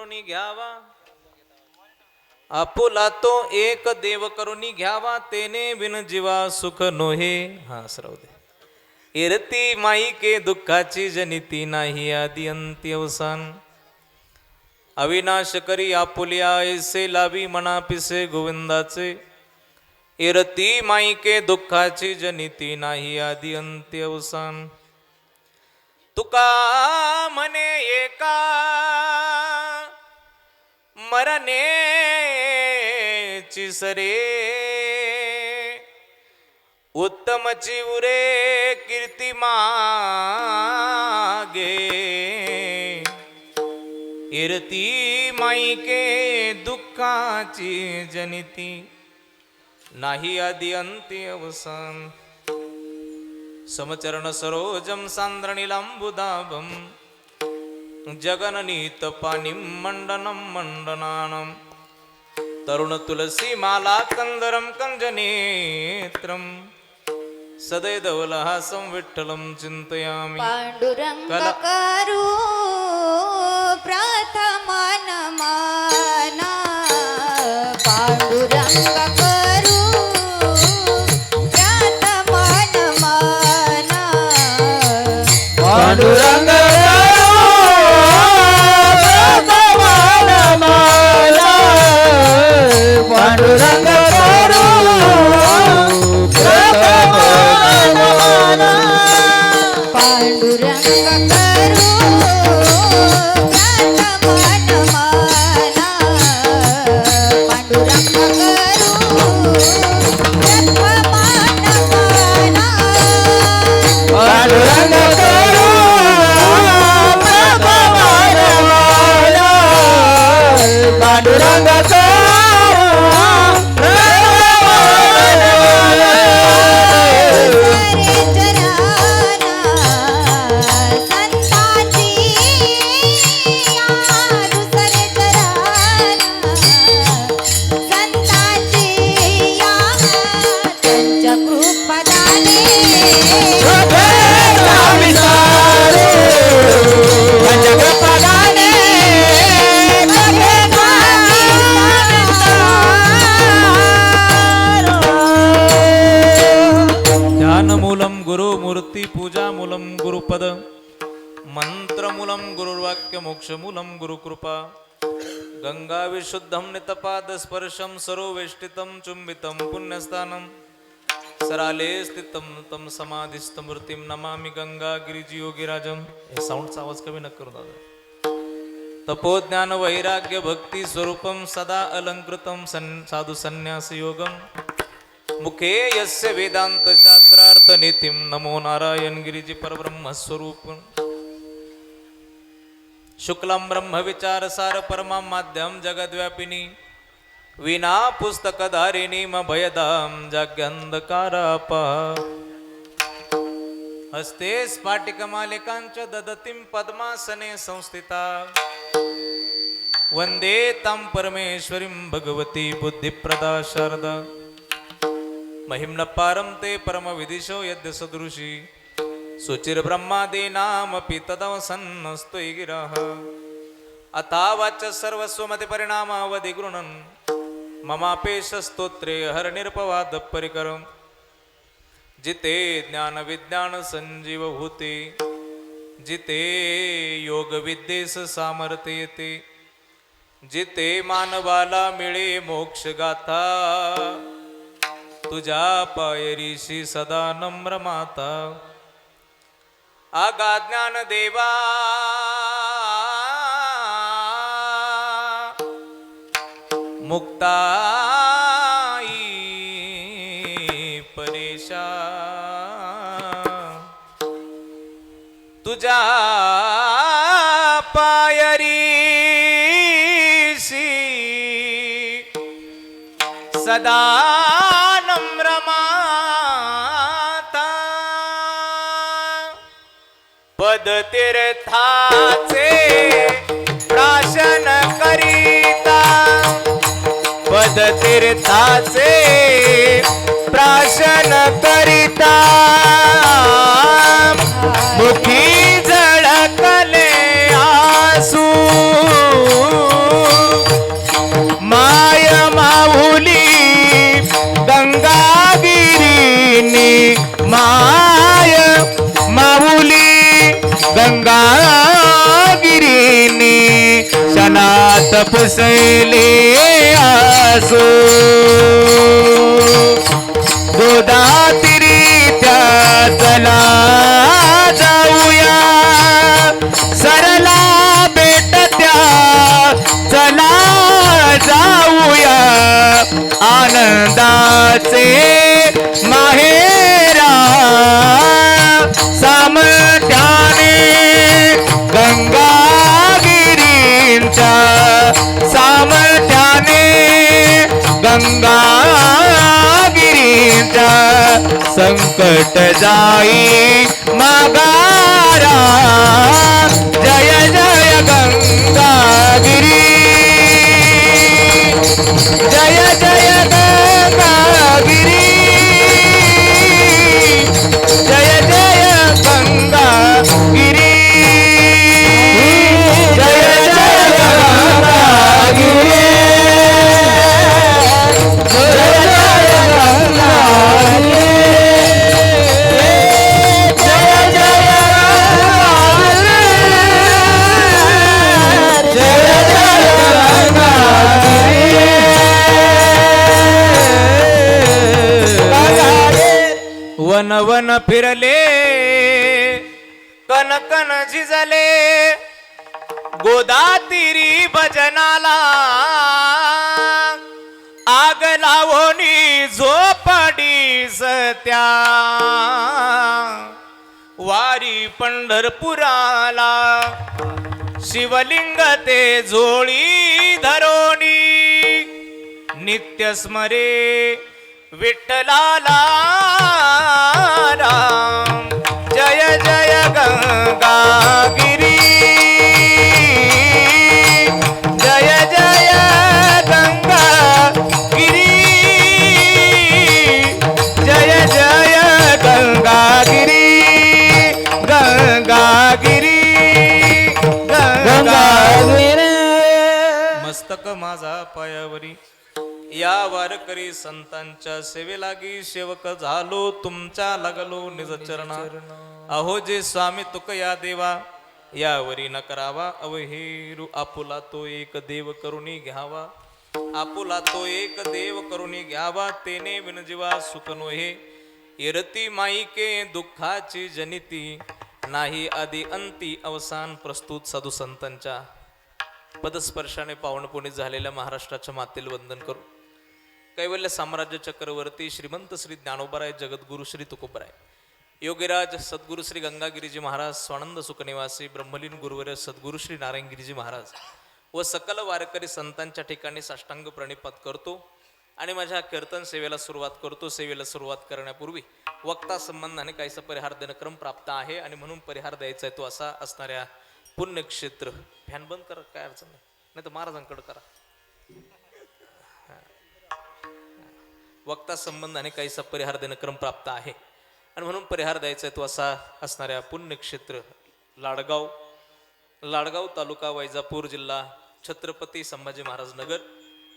करुणी घ्यावा, आपुला तो एक देव करुणी घ्यावा, तेने बिन जीवा सुख नोहे. हा सरव दे. इरती माई के दुःखाची जनिती नाही आदि अंती अवसान. अविनाश करी आपुलिया ऐसे लावी मना पिसे गोविंदाचे. इरती माई के दुःखाची जनिती नाही आदि अंती अवसान. तुका म्हणे एका मरणे सरे, उत्तम चिवरे कीर्ती मागे. इरती माई के दुःखाची जनिती नाही आदि अंती अवसान. समचरण सरोजम सांद्रनीलांबुदाभम, जगननीत पानिम मंडनम मंडनानम. तरुण तुलसी माला कंदरम कंजनेत्रम, सदैदवलहासं विठ्ठलं चिंतयामि. पांडुरंग करू प्रथमा नमना, पांडुरंग करू प्रथमा नमना. पांडुरंग पांडुरंग करू पांडुरंग करू प्रथमा नमना, पांडुरंग करू प्रथमा नमना. पांडुरंग करू पांडुरंग मूलम गुरुमूर्ति पूजा मूलम गुरुपद, मंत्रमूलम गुरुर्वाक्य मोक्षमूलम गुरुकृपा. गंगा विशुद्धम नितपाद स्पर्शम सरोवेष्टितम चुंबितम पुण्यस्थानम. सराले स्थितम तम समाधिस्थ मूर्तिम नमामि गंगा गिरिजी योगिराजम. हे साऊंडचा आवाज कमी न करू दादा. तपोज्ञान वैराग्य भक्ती स्वरूपम सदा अलंकृतम साधु संन्यास योगम. मुखे यस्य वेदांत शास्त्रार्थ नीतिम. नमो नारायण गिरिजी परब्रह्म स्वरूप. शुक्लम ब्रह्म विचार सार परमा माध्यम जगद्व्यापिनी, विना पुस्तकधारिणी भयदाम जाग्यंधकारापा. हस्ते स्फाटिकमालिकांच ददतीं पद्मासने संस्थिता, वंदे तां परमेश्वरीं भगवती बुद्धिप्रदा शारदा. महिम्न पारं ते परमविदिशो यद्य सदृशी, सुचिर्ब्रह्मादीनामपि तदवसन्नस्तु गिरः. अथावाच सर्वस्वमति परिणामावधि गृणन्, ममापेश स्तोत्रे हरनिर्पवाद परिकरम्. जिते ज्ञान विज्ञान संजीव भूते, जिते योग विद्येस सामर्थ्यते, जिते मानवाला मिळे मोक्ष गाथा. तुझ्या पायरीशी सदा नम्र माता. आगा ज्ञान देवा मुक्ताई परेशा. तुझ्या पायरीशी सदा नम्र माता. पदतीर्थाचे प्राशन करीता, पदतीर्थाचे प्राशन करीता. मुखी झळकले आसू, माय माऊली गंगागिरीने क्षणात पुसले आसो गोदातीरी त्या चला जाऊया सरला बेट त्या चला जाऊया आनंदाचे माहेरा सामर्थ्याने गंगागिरींच्या सामर्थ्याने गंगागिरींच्या संकट जाई मागारा जय जय गंगागिरी जय जय गंगागिरी जय जय गंगागिरी जय जय गंगागिरी जय जय गंगागिरी वन वन फिरले कन कन झिजले गोदातीरी भजनाला आग लावोनी झोपडी सत्या वारी पंढरपुराला शिवलिंग ते झोळी धरोनी नित्य स्मरे विठ्ठलाला राम जय जय गंगागिरी जय जय गंगागिरी जय जय गंगागिरी गंगागिरी गंगागिरी मस्तक माझा पायावरी या वारकरी संतांच्या सेवेलागी सेवक झालो तुमच्या लागलो निज चरणा अहो जे स्वामी तुक या देवा यावरी न करावा अवहेरू आपुला तो एक देव करुणी घ्यावा आपुला तो एक देव करुणी घ्यावा तेने विनजीवा सुख नोहे इरती माईके दुःखाची जनिती नाही आदी अंती अवसान प्रस्तुत साधू संतांच्या पदस्पर्शाने पावनपुणी झालेल्या महाराष्ट्राच्या मातेला वंदन करू कैवल्य साम्राज्य चक्रवर्ती श्रीमंत श्री ज्ञानोबराय जगद्गुरु श्री तुकोबराय योगीराज सद्गुरु श्री गंगागिरीजी महाराज स्वानंद सुखनिवासी ब्रह्मलीन गुरुवर्य सद्गुरु श्री नारायणगिरीजी महाराज व सकल वारकरी संतांच्या ठिकाणी साष्टांग प्रणिपात करतो आणि माझ्या कीर्तन सेवेला सुरुवात करतो. सेवेला सुरुवात करण्यापूर्वी वक्ता संबंधाने काहीसा परिहार देणं क्रम प्राप्त आहे आणि म्हणून परिहार द्यायचा आहे तो असा असणाऱ्या पुण्यक्षेत्र फॅन बंद करा काय अडचण नाही तर महाराजांकडे करा. वक्ता संबंधाने काहीसा परिहार देणं क्रम प्राप्त आहे आणि म्हणून परिहार द्यायचा आहे तो असा असणाऱ्या पुण्यक्षेत्र लाडगाव तालुका वैजापूर जिल्हा छत्रपती संभाजी महाराज नगर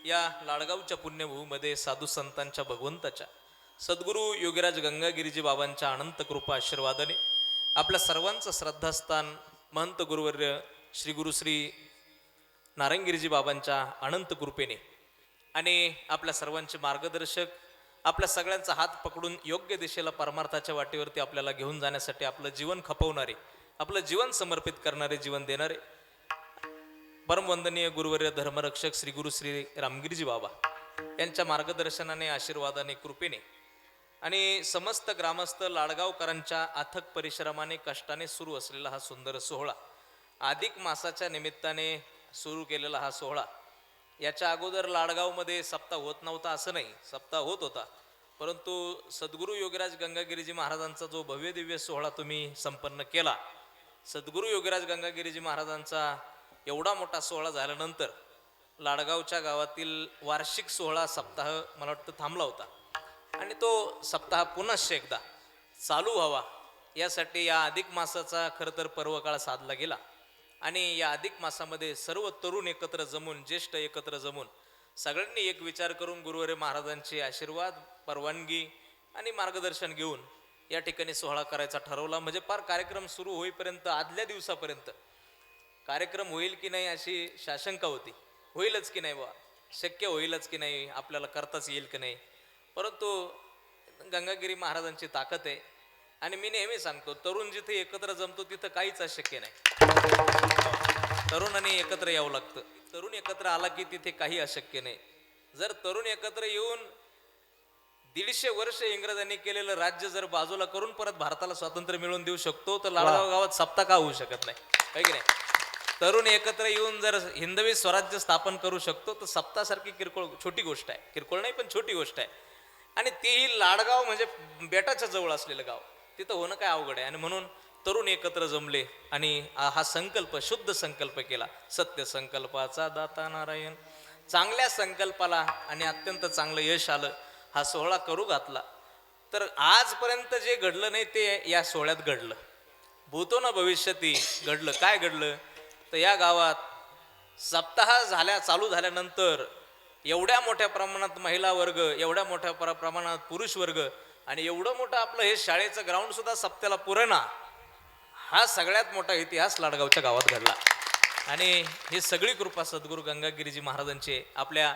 या लाडगावच्या पुण्यभूमीमध्ये साधू संतांच्या भगवंताच्या सद्गुरू योगीराज गंगागिरीजी बाबांच्या अनंत कृपा आशीर्वादाने आपल्या सर्वांचं श्रद्धास्थान महंत गुरुवर्य श्री गुरु श्री नारायणगिरीजी बाबांच्या अनंत कृपेने आणि आपल्या सर्वांचे मार्गदर्शक आपल्या सगळ्यांचा हात पकडून योग्य दिशेला परमार्थाच्या वाटेवरती आपल्याला घेऊन जाण्यासाठी आपलं जीवन खपवणारे आपलं जीवन समर्पित करणारे जीवन देणारे परमवंदनीय गुरुवर्य धर्मरक्षक श्री गुरु श्री रामगिरीजी बाबा यांच्या मार्गदर्शनाने आशीर्वादाने कृपेने आणि समस्त ग्रामस्थ लाडगावकरांच्या अथक परिश्रमाने कष्टाने सुरू असलेला हा सुंदर सोहळा अधिक मासाच्या निमित्ताने सुरू केलेला हा सोहळा याच्या अगोदर लाडगावमध्ये सप्ताह होत नव्हता असं नाही, सप्ताह होत होता, परंतु सद्गुरू योगीराज गंगागिरीजी महाराजांचा जो भव्य दिव्य सोहळा तुम्ही संपन्न केला, सद्गुरू योगीराज गंगागिरीजी महाराजांचा एवढा मोठा सोहळा झाल्यानंतर लाडगावच्या गावातील वार्षिक सोहळा सप्ताह मला वाटतं थांबला होता आणि तो सप्ताह पुन्हा एकदा चालू व्हावा यासाठी या अधिक मासाचा खरं तर पर्वकाळ साधला गेला आणि या अधिक मासामध्ये सर्व तरुण एकत्र जमून ज्येष्ठ एकत्र जमून सगळ्यांनी एक विचार करून गुरुवर्य महाराजांचे आशीर्वाद परवानगी आणि मार्गदर्शन घेऊन या ठिकाणी सोहळा करायचा ठरवला. म्हणजे पार कार्यक्रम सुरू होईपर्यंत आदल्या दिवसापर्यंत कार्यक्रम होईल की नाही अशी शाशंका होती. होईलच की नाही बा, शक्य होईलच की नाही, आपल्याला करताच येईल की नाही. परंतु गंगागिरी महाराजांची ताकद आहे. आणि मी नेहमी सांगतो, तरुण जिथे एकत्र जमतो तिथं काहीच अशक्य नाही. तरुणांनी एकत्र यावं लागतं. तरुण एकत्र आला की तिथे काही अशक्य नाही. जर तरुण एकत्र येऊन 150 वर्ष इंग्रजांनी केलेलं राज्य जर बाजूला करून परत भारताला स्वातंत्र्य मिळवून देऊ शकतो, तर लाडगाव गावात सप्ताह का होऊ शकत नाही, है की नाही? तरुण एकत्र येऊन जर हिंदवी स्वराज्य स्थापन करू शकतो, तर सप्तासारखी किरकोळ छोटी गोष्ट आहे. किरकोळ नाही पण छोटी गोष्ट आहे. आणि तेही लाडगाव म्हणजे बेटाच्या जवळ असलेलं गाव, तिथं होणं काय अवघड आहे. आणि म्हणून तरुण एकत्र जमले आणि हा संकल्प, शुद्ध संकल्प केला. सत्य संकल्पाचा दाता नारायण. चांगल्या संकल्पाला आणि अत्यंत चांगलं यश आलं. हा सोहळा करू घातला. तर आजपर्यंत जे घडलं नाही ते या सोहळ्यात घडलं. भूतो न भविष्यती घडलं. काय घडलं तर या गावात सप्ताह चालू झाल्यानंतर एवढ्या मोठ्या प्रमाणात महिला वर्ग, एवढ्या मोठ्या प्रमाणात पुरुष वर्ग आणि एवढं मोठं आपलं हे शाळेचं ग्राउंड सुद्धा सप्त्याला पुरेना. हा सगळ्यात मोठा इतिहास लाडगावच्या गावात घडला. आणि ही सगळी कृपा सद्गुरू गंगागिरीजी महाराजांची आहे. आपल्या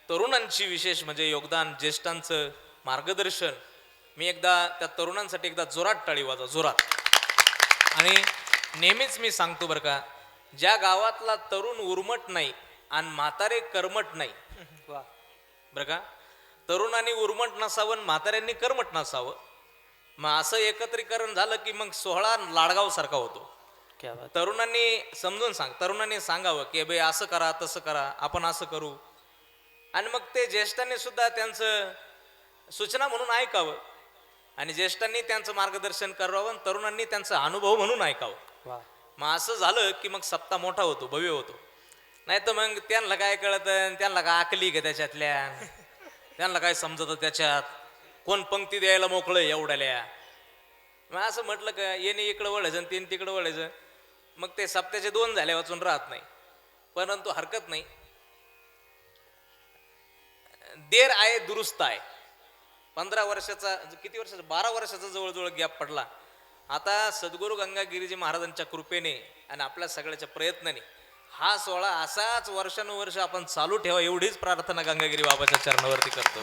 तरुणांची विशेष म्हणजे योगदान, ज्येष्ठांचं मार्गदर्शन. मी एकदा त्या तरुणांसाठी एकदा जोरात टाळी वाजवा, जोरात. आणि नेहमीच मी सांगतो बरं का, ज्या गावातला तरुण उर्मट नाही आणि म्हातारे कर्मट नाही, बरं का, तरुणांनी उर्मट नसावं, म्हाताऱ्यांनी कर्मट नसावं, मग असं एकत्रीकरण झालं की मग सोहळा लाडगाव सारखा होतो. तरुणांनी समजून तरुणांनी सांगावं की बे असं करा, तसं करा, आपण असं करू. आणि मग ते ज्येष्ठांनी सुद्धा त्यांचं सूचना म्हणून ऐकावं आणि ज्येष्ठांनी त्यांचं मार्गदर्शन करावं आणि तरुणांनी त्यांचा अनुभव म्हणून ऐकावं. मग असं झालं की मग सप्ताह मोठा होतो, भव्य होतो. नाही तर मग त्यांना काय कळतं, त्यांना काय आकली का त्याच्यातल्या, त्यांना काय समजतं त्याच्यात, कोण पंक्ती द्यायला मोकळं एवढ्याल्या. मग असं म्हटलं का येणे इकडं वळायचं आणि तीन तिकडं वळायचं, मग ते सप्त्याचे 2 झाले वाचून राहत नाही. परंतु हरकत नाही, देर आहे दुरुस्त आहे. 15 वर्षाचा, किती वर्षाचा, 12 वर्षाचा जवळजवळ गॅप पडला. आता सद्गुरू गंगागिरीजी महाराजांच्या कृपेने आणि आपल्या सगळ्याच्या प्रयत्नाने हा सोहळा असाच वर्षानुवर्ष आपण चालू ठेवा, एवढीच प्रार्थना गंगागिरी बाबाच्या चरणावरती करतो.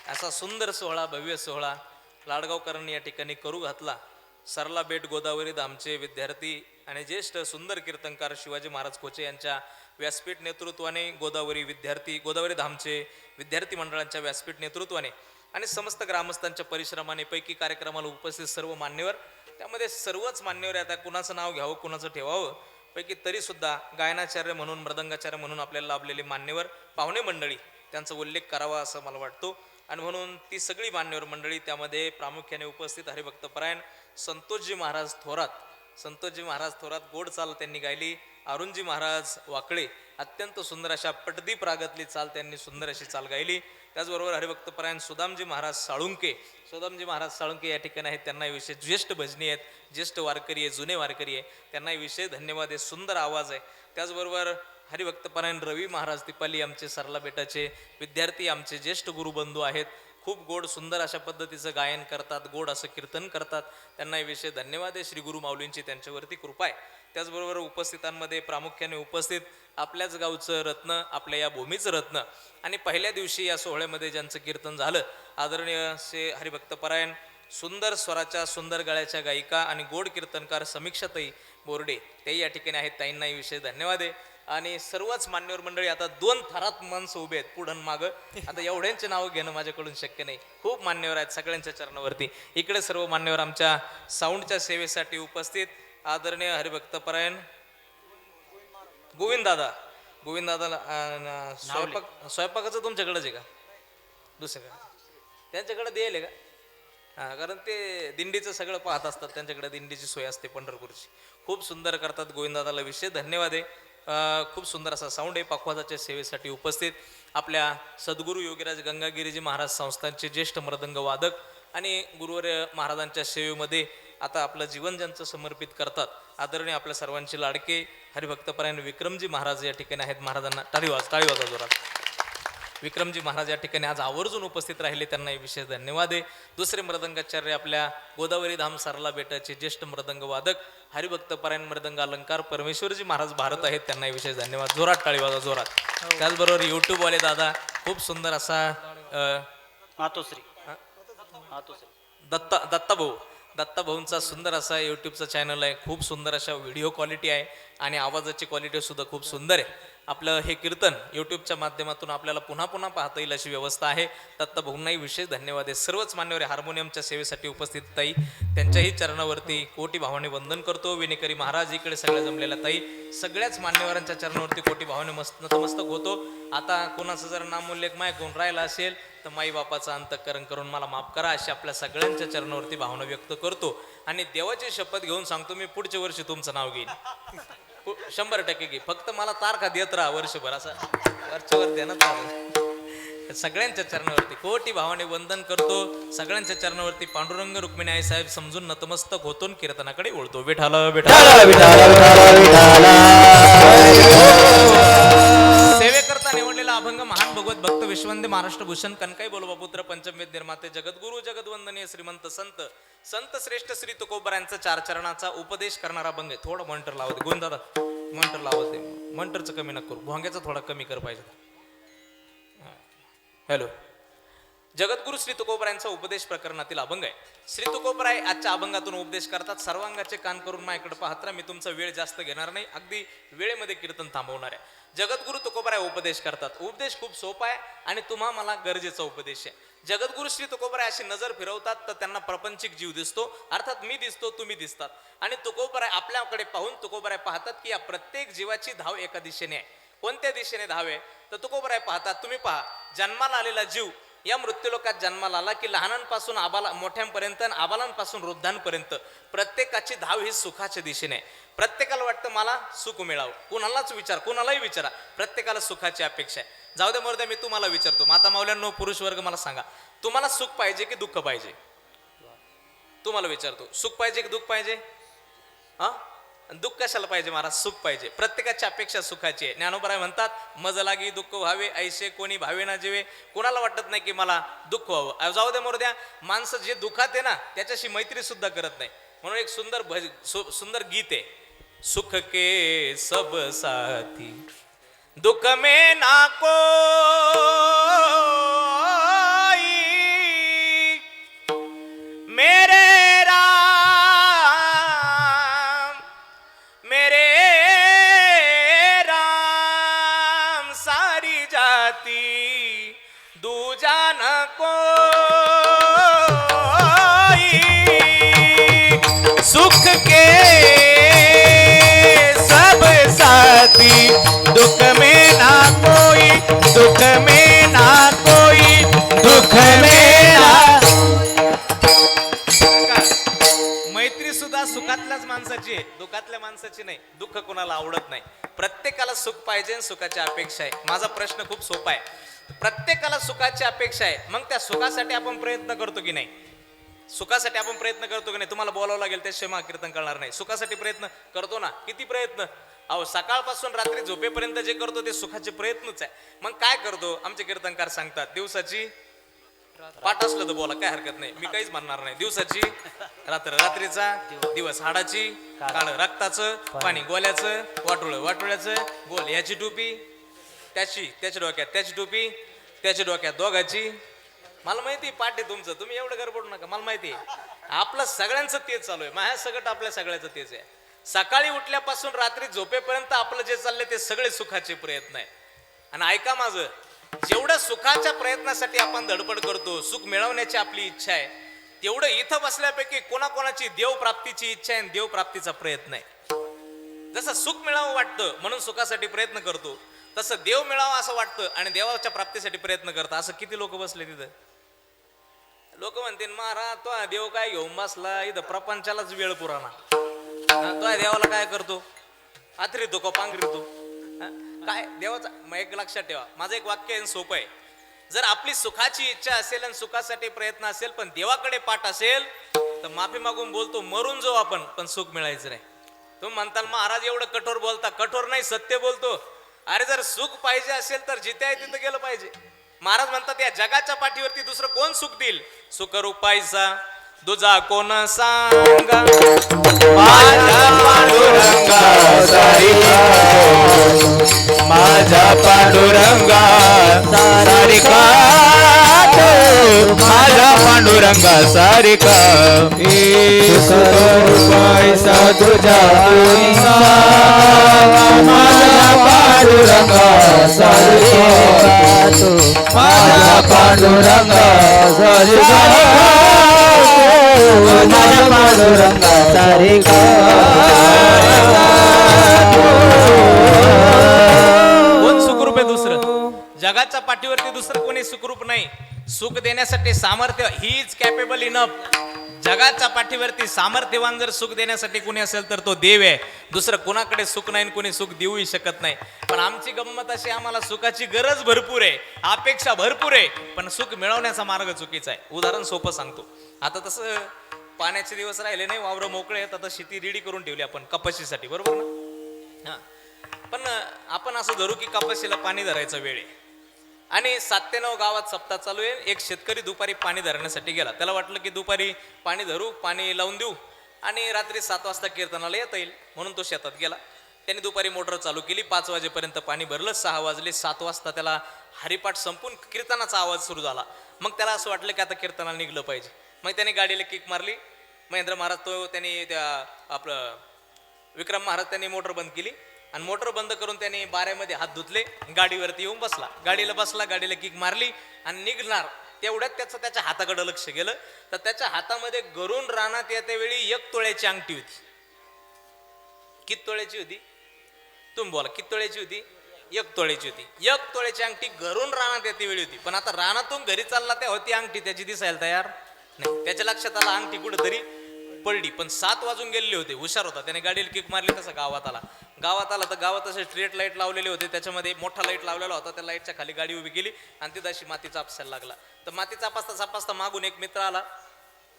असा सुंदर सोहळा, भव्य सोहळा लाडगावकरांनी या ठिकाणी करू घातला. सरला बेट गोदावरी धामचे विद्यार्थी आणि ज्येष्ठ सुंदर कीर्तनकार शिवाजी महाराज कोचे यांच्या व्यासपीठ नेतृत्वाने, गोदावरी धामचे विद्यार्थी मंडळांच्या व्यासपीठ नेतृत्वाने आणि समस्त ग्रामस्थांच्या परिश्रमाने पैकी कार्यक्रमाला उपस्थित सर्व मान्यवर, त्यामध्ये सर्वच मान्यवर, आता कुणाचं नाव घ्यावं कुणाचं ठेवावं, पैकी तरी सुद्धा गायनाचार्य म्हणून, मृदंगाचार्य म्हणून आपल्याला लाभलेले मान्यवर पाहुणे मंडळी, त्यांचा उल्लेख करावा असं मला वाटतो. आणि म्हणून ती सगळी मान्यवर मंडळी, त्यामध्ये प्रामुख्याने उपस्थित हरिभक्तपरायण संतोषजी महाराज थोरात गोड चाल त्यांनी गायली. अरुणजी महाराज वाकळे अत्यंत सुंदर अशा पटदीप रागातली चाल त्यांनी सुंदर अशी चाल गायली. त्याचबरोबर हरिभक्तपरायण सुदामजी महाराज साळुंके या ठिकाणी आहेत. त्यांना विशेष ज्येष्ठ भजनी आहेत, ज्येष्ठ वारकरी आहे, जुने वारकरी आहे, त्यांना विशेष धन्यवाद आहे. सुंदर आवाज आहे. त्याचबरोबर हरिभक्तपरायण रवी महाराज तिपाली आमचे सरला बेटाचे विद्यार्थी, आमचे ज्येष्ठ गुरुबंधू आहेत. खूप गोड सुंदर अशा पद्धतीचं गायन करतात, गोड असं कीर्तन करतात. त्यांनाही विशेष धन्यवाद आहे. श्री गुरु माऊलींची त्यांच्यावरती कृपा आहे. त्याचबरोबर उपस्थितांमध्ये प्रामुख्याने उपस्थित आपल्याच गावचं रत्न, आपल्या या भूमीचं रत्न आणि पहिल्या दिवशी या सोहळ्यामध्ये ज्यांचं कीर्तन झालं, आदरणीय श्री हरिभक्तपरायण सुंदर स्वराच्या, सुंदर गळ्याच्या गायिका आणि गोड कीर्तनकार समीक्षाताई बोर्डे, ते या ठिकाणी आहेत. ताईंनाही विशेष धन्यवाद आहे. आणि सर्वच मान्यवर मंडळी, आता 2 थरात माणसं उभे आहेत पुढं मागं. आता एवढ्यांचे नावं घेणं माझ्याकडून शक्य नाही, खूप मान्यवर आहेत सगळ्यांच्या चरणावरती. इकडे सर्व मान्यवर आमच्या साऊंडच्या सेवेसाठी उपस्थित आदरणीय हरिभक्तपरायण गोविंददादा स्वयंपाकाचं तुमच्याकडेच आहे का दुसऱ्याकडे? त्यांच्याकडे द्यायला का? हां, कारण ते दिंडीचं सगळं पाहत असतात, त्यांच्याकडे दिंडीची सोय असते पंढरपूरची. खूप सुंदर करतात. गोविंददादाला विशेष धन्यवाद आहे. खूप सुंदर असा साऊंड आहे. पाखवाजाच्या सेवेसाठी उपस्थित आपल्या सद्गुरू योगीराज गंगागिरीजी महाराज संस्थांचे ज्येष्ठ मृदंग वादक आणि गुरुवर्य महाराजांच्या सेवेमध्ये आता आपलं जीवन ज्यांचं समर्पित करतात, आदरणीय आपल्या सर्वांचे लाडके हरिभक्तपरायण विक्रमजी महाराज या ठिकाणी आहेत. महाराजांना टाळी वाजा जोरात. विक्रमजी महाराज या ठिकाणी आज आवर्जून उपस्थित राहिले, त्यांनाही विशेष धन्यवाद आहे. दुसरे मृदंगाचार्य आपल्या गोदावरी धाम सारला बेटाचे ज्येष्ठ मृदंग वादक हरिभक्त परायण मृदंग अलंकार परमेश्वरजी महाराज भारत आहेत, त्यांनाही विशेष धन्यवाद. जोरात टाळी वाजवा, जोरात. त्याचबरोबर यूट्यूबवाले दादा खूप सुंदर असा मातोश्री दत्ता भाऊंचा सुंदर असा यूट्यूबचा चॅनल आहे. खूप सुंदर अशा व्हिडिओ क्वालिटी आहे आणि आवाजाची क्वालिटी सुद्धा खूप सुंदर आहे. आपलं हे कीर्तन यूट्यूबच्या माध्यमातून आपल्याला पुन्हा पुन्हा पाहता येईल अशी व्यवस्था आहे. दत्ता भाऊंनाही विशेष धन्यवाद आहे. सर्वच मान्यवर हार्मोनियमच्या सेवेसाठी उपस्थित ताई, त्यांच्याही चरणावरती कोटी भावाने वंदन करतो. विनेकरी महाराज इकडे सगळ्या जमलेल्या ताई, सगळ्याच मान्यवरांच्या चरणावरती कोटी भावाने नतमस्तक होतो. आता कोणाचं जर नामोल्लेख माय कोण राहिला असेल तर माई बापाचं अंतःकरण करून मला माफ करा अशी आपल्या सगळ्यांच्या चरणावरती भावना व्यक्त करतो. आणि देवाची शपथ घेऊन सांगतो, मी पुढच्या वर्षी तुमचं नाव घेईन 100% घे. फक्त मला तारखा देत राहा वर्षभर, असं वरच्यावर देण्यात राहा. सगळ्यांच्या चरणावरती कोटी भावाने वंदन करतो. सगळ्यांच्या चरणावरती पांडुरंग रुक्मिणी आई साहेब समजून नतमस्तक होतो, कीर्तनाकडे वळतो. विठाल विठाल सेवेकरता निवडलेला अभंग महान भगवत भक्त विश्वंदे महाराष्ट्र भूषण कनकाई बोलोबा पुत्र पंचमेद निर्माते जगद्गुरु जगदवंदनीय श्रीमंत संत श्रेष्ठ श्री तुकोबरायांचा 4 चरणाचा उपदेश करणारा अभंग आहे. थोडं मॉनिटर लावते गोविंद दादा, मॉनिटर लावते. मॉनिटरचं कमी नका करू, भोंग्याचा थोडा कमी कर पाहिजे. हॅलो. जगद्गुरु श्री तुकोबरायांचा उपदेश प्रकरणातील अभंग आहे. श्री तुकोबराय आजच्या अभंगातून उपदेश करतात. सर्वांगाचे कान करून माझ्याकडे पाहत राहा, मी तुमचा वेळ जास्त घेणार नाही, अगदी वेळेमध्ये कीर्तन थांबवणार आहे. जगद्गुरु तुकोबराय उपदेश करतात. उपदेश खूप सोपा आहे आणि तुम्हा मला गरजेचा उपदेश आहे. जगद्गुरु श्री तुकोबराय अशी नजर फिरवतात तर त्यांना प्रपंचिक जीव दिसतो, अर्थात मी दिसतो, तुम्ही दिसतात. आणि तुकोबराय आपल्याकडे पाहून तुकोबराय पाहतात की या प्रत्येक जीवाची धाव एका दिशेने आहे. कोणत्या दिशेने धाव आहे तर तुकोबराय पाहतात, तुम्ही पहा, जन्माला आलेला जीव या मृत्यूलोकात जन्माला आला की लहानांपासून मोठ्यांपर्यंत आणि आबालांपासून वृद्धांपर्यंत प्रत्येकाची धाव ही सुखाच्या दिशेने आहे. प्रत्येकाला वाटतं मला सुख मिळावं, कुणालाही विचारा, प्रत्येकाला सुखाची अपेक्षा आहे. जाऊ दे मरू द्या, मी तुम्हाला विचारतो, माता माऊल्यांनो, पुरुष वर्ग, मला सांगा, तुम्हाला सुख पाहिजे की दुःख पाहिजे? तुम्हाला विचारतो, सुख पाहिजे की दुःख पाहिजे? दुःख कशाला पाहिजे महाराज? सुख पाहिजे. प्रत्येकाची अपेक्षा सुखाची आहे. ज्ञानोबराय म्हणतात, मज लागी दुःख व्हावे ऐसे कोणी भावे ना जीवे. कोणाला वाटत नाही की मला दुःख व्हावं. जाऊ दे मरू द्या, माणसं जे दुःखात आहे ना त्याच्याशी मैत्री सुद्धा करत नाही. म्हणून एक सुंदर गीत आहे, सुख के सब साथी दुख में ना कोई, मेरे राम सारी जाती दूजा न कोई, सुख के सब साथी दुख में ना कोई, दुख में ना कोई, दुख में ना. मैत्री सुद्धा सुखातल्याच माणसाची आहे, दुःखातल्या माणसाची नाही. दुःख कोणाला आवडत नाही. प्रत्येकाला सुख पाहिजे, सुखाची अपेक्षा आहे. माझा प्रश्न खूप सोपा आहे, प्रत्येकाला सुखाची अपेक्षा आहे, मग त्या सुखासाठी आपण प्रयत्न करतो की नाही? सुखासाठी आपण प्रयत्न करतो की नाही? तुम्हाला बोलावं लागेल त्याशिवाय कीर्तन करणार नाही. सुखासाठी प्रयत्न करतो ना? किती प्रयत्न? अहो, सकाळपासून रात्री झोपेपर्यंत जे करतो ते सुखाचे प्रयत्नच आहे. मग काय करतो? आमचे कीर्तनकार सांगतात, दिवसाची पाठ असलं तर बोला, काय हरकत नाही, मी काहीच म्हणणार नाही. दिवसाची रात्र, रात्रीचा दिवस, हाडाची काळ, रक्ताचं पाणी, गोल्याचं वाटोळ्याचं गोल, ह्याची टोपी त्याच्या डोक्यात, त्याची टोपी त्याच्या डोक्यात, दोघाची. मला माहिती आहे पाठ आहे तुमचं, तुम्ही एवढं गडबडू नका, मला माहिती आहे. आपलं सगळ्यांचं तेच चालू आहे, माझ्या सगळं आपल्या सगळ्याचं तेच आहे. सकाळी उठल्यापासून रात्री झोपेपर्यंत आपलं जे चाललंय ते सगळे सुखाचे प्रयत्न आहे. आणि ऐका माझं, जेवढं सुखाच्या प्रयत्नासाठी आपण धडपड करतो, सुख मिळवण्याची आपली इच्छा आहे, तेवढं इथं बसल्यापैकी कोणाकोणाची देवप्राप्तीची इच्छा आहे, देवप्राप्तीचा प्रयत्न आहे. जसं सुख मिळावं वाटतं म्हणून सुखासाठी प्रयत्न करतो, तसं देव मिळावं असं वाटतं आणि देवाच्या प्राप्तीसाठी प्रयत्न करतात. असं किती लोक बसले तिथं? लोक म्हणतील, महाराज तो देव काय घेऊन बसला इथं, प्रपंचालाच वेळ पुराणा. तो देवाला काय करतो? आथरीतो का पांघरीतो? काय देवाचा? मग एक लक्षात ठेवा, माझं एक वाक्य आहे, सोपं आहे. जर आपली सुखाची इच्छा असेल आणि सुखासाठी प्रयत्न असेल पण देवाकडे पाठ असेल तर माफी मागून बोलतो, मरून जाऊ आपण पण सुख मिळायचं नाही. तुम्ही म्हणताल महाराज एवढं कठोर बोलता. कठोर नाही, सत्य बोलतो. अरे जर सुख पाहिजे असेल तर जिथे आहे तिथं गेलं पाहिजे. महाराज म्हणतात या जगाच्या पाठीवरती दुसरं कोण सुख देईल? सुख रूपायचा दुजा कोण सांगा. माझ्या पांडुरंगा सारिका माझ्या पांडुरंगा सारिका माझ्या पांडुरंगा सारिका पैसा तुझ्या माझ्या पांडुरंगा सारिका माझ्या पांडुरंगा सारिका माझ्या पांडुरंगा सारिका. कोण सुखरूप आहे दुसरं? जगाच्या पाठीवरती दुसरं कोणी सुखरूप नाही. सुख देण्यासाठी सामर्थ्य ही इज कॅपेबल इनफ. जगाच्या पाठीवरती सामर्थ्यवान जर सुख देण्यासाठी कोणी असेल तर तो देव आहे. दुसरं कोणाकडे सुख नाही, कोणी सुख देऊही शकत नाही. पण आमची गंमत अशी, आम्हाला सुखाची गरज भरपूर आहे, अपेक्षा भरपूर आहे, पण सुख मिळवण्याचा मार्ग चुकीचा आहे. उदाहरण सोपं सांगतो. आता तसं पाण्याचे दिवस राहिले नाही, वावर मोकळे आहेत, आता शेती रेडी करून ठेवली आपण कपाशीसाठी, बरोबर ना? हा. पण आपण असं धरू की कपाशीला पाणी धरायचा वेळ आहे आणि 7 ते 9 गावात सप्ताह चालू आहे. एक शेतकरी दुपारी पाणी धरण्यासाठी गेला. त्याला वाटलं की दुपारी पाणी धरू, पाणी लावून देऊ आणि रात्री 7 वाजता कीर्तनाला येता येईल, म्हणून तो शेतात गेला. त्याने दुपारी मोटर चालू केली, 5 वाजेपर्यंत पाणी भरलं. 6 वाजले, 7 वाजता त्याला हरिपाठ संपून कीर्तनाचा आवाज सुरू झाला. मग त्याला असं वाटलं की आता कीर्तनाला निघलं पाहिजे. मग त्याने गाडीला किक मारली. महेंद्र महाराज त्यांनी त्या आपलं विक्रम महाराज त्यांनी मोटर बंद केली आणि मोटर बंद करून त्यांनी बाऱ्यामध्ये हात धुतले, गाडीवरती येऊन बसला. गाडीला बसला, गाडीला किक मारली आणि निघणार. तेवढ्यात त्याच्या हाताकडे लक्ष गेलं तर त्याच्या हातामध्ये गरुण रानात येत्या वेळी 1 तोळ्याची अंगठी होती. किती तोळ्याची होती? तुम्ही बोला, किती तोळ्याची होती? 1 तोळ्याची होती. 1 तोळ्याची अंगठी गरुण रानात येते वेळी होती. पण आता रानातून घरी चालला त्या होती अंगठी त्याची दिसायला तयार नाही. त्याच्या लक्षात आला अंगठी कुठेतरी पडली. पण 7 वाजून गेलेले होते, हुशार होता, त्याने गाडीला किक मारली. तसं गावात आला तर गावात असे स्ट्रीट लाईट लावलेले होते, त्याच्यामध्ये मोठा लाईट लावलेला होता. त्या लाईटच्या खाली गाडी उभी केली आणि तिथं अशी मातीचा आपसायला लागला. तर मातीचा चापासता मागून एक मित्र आला.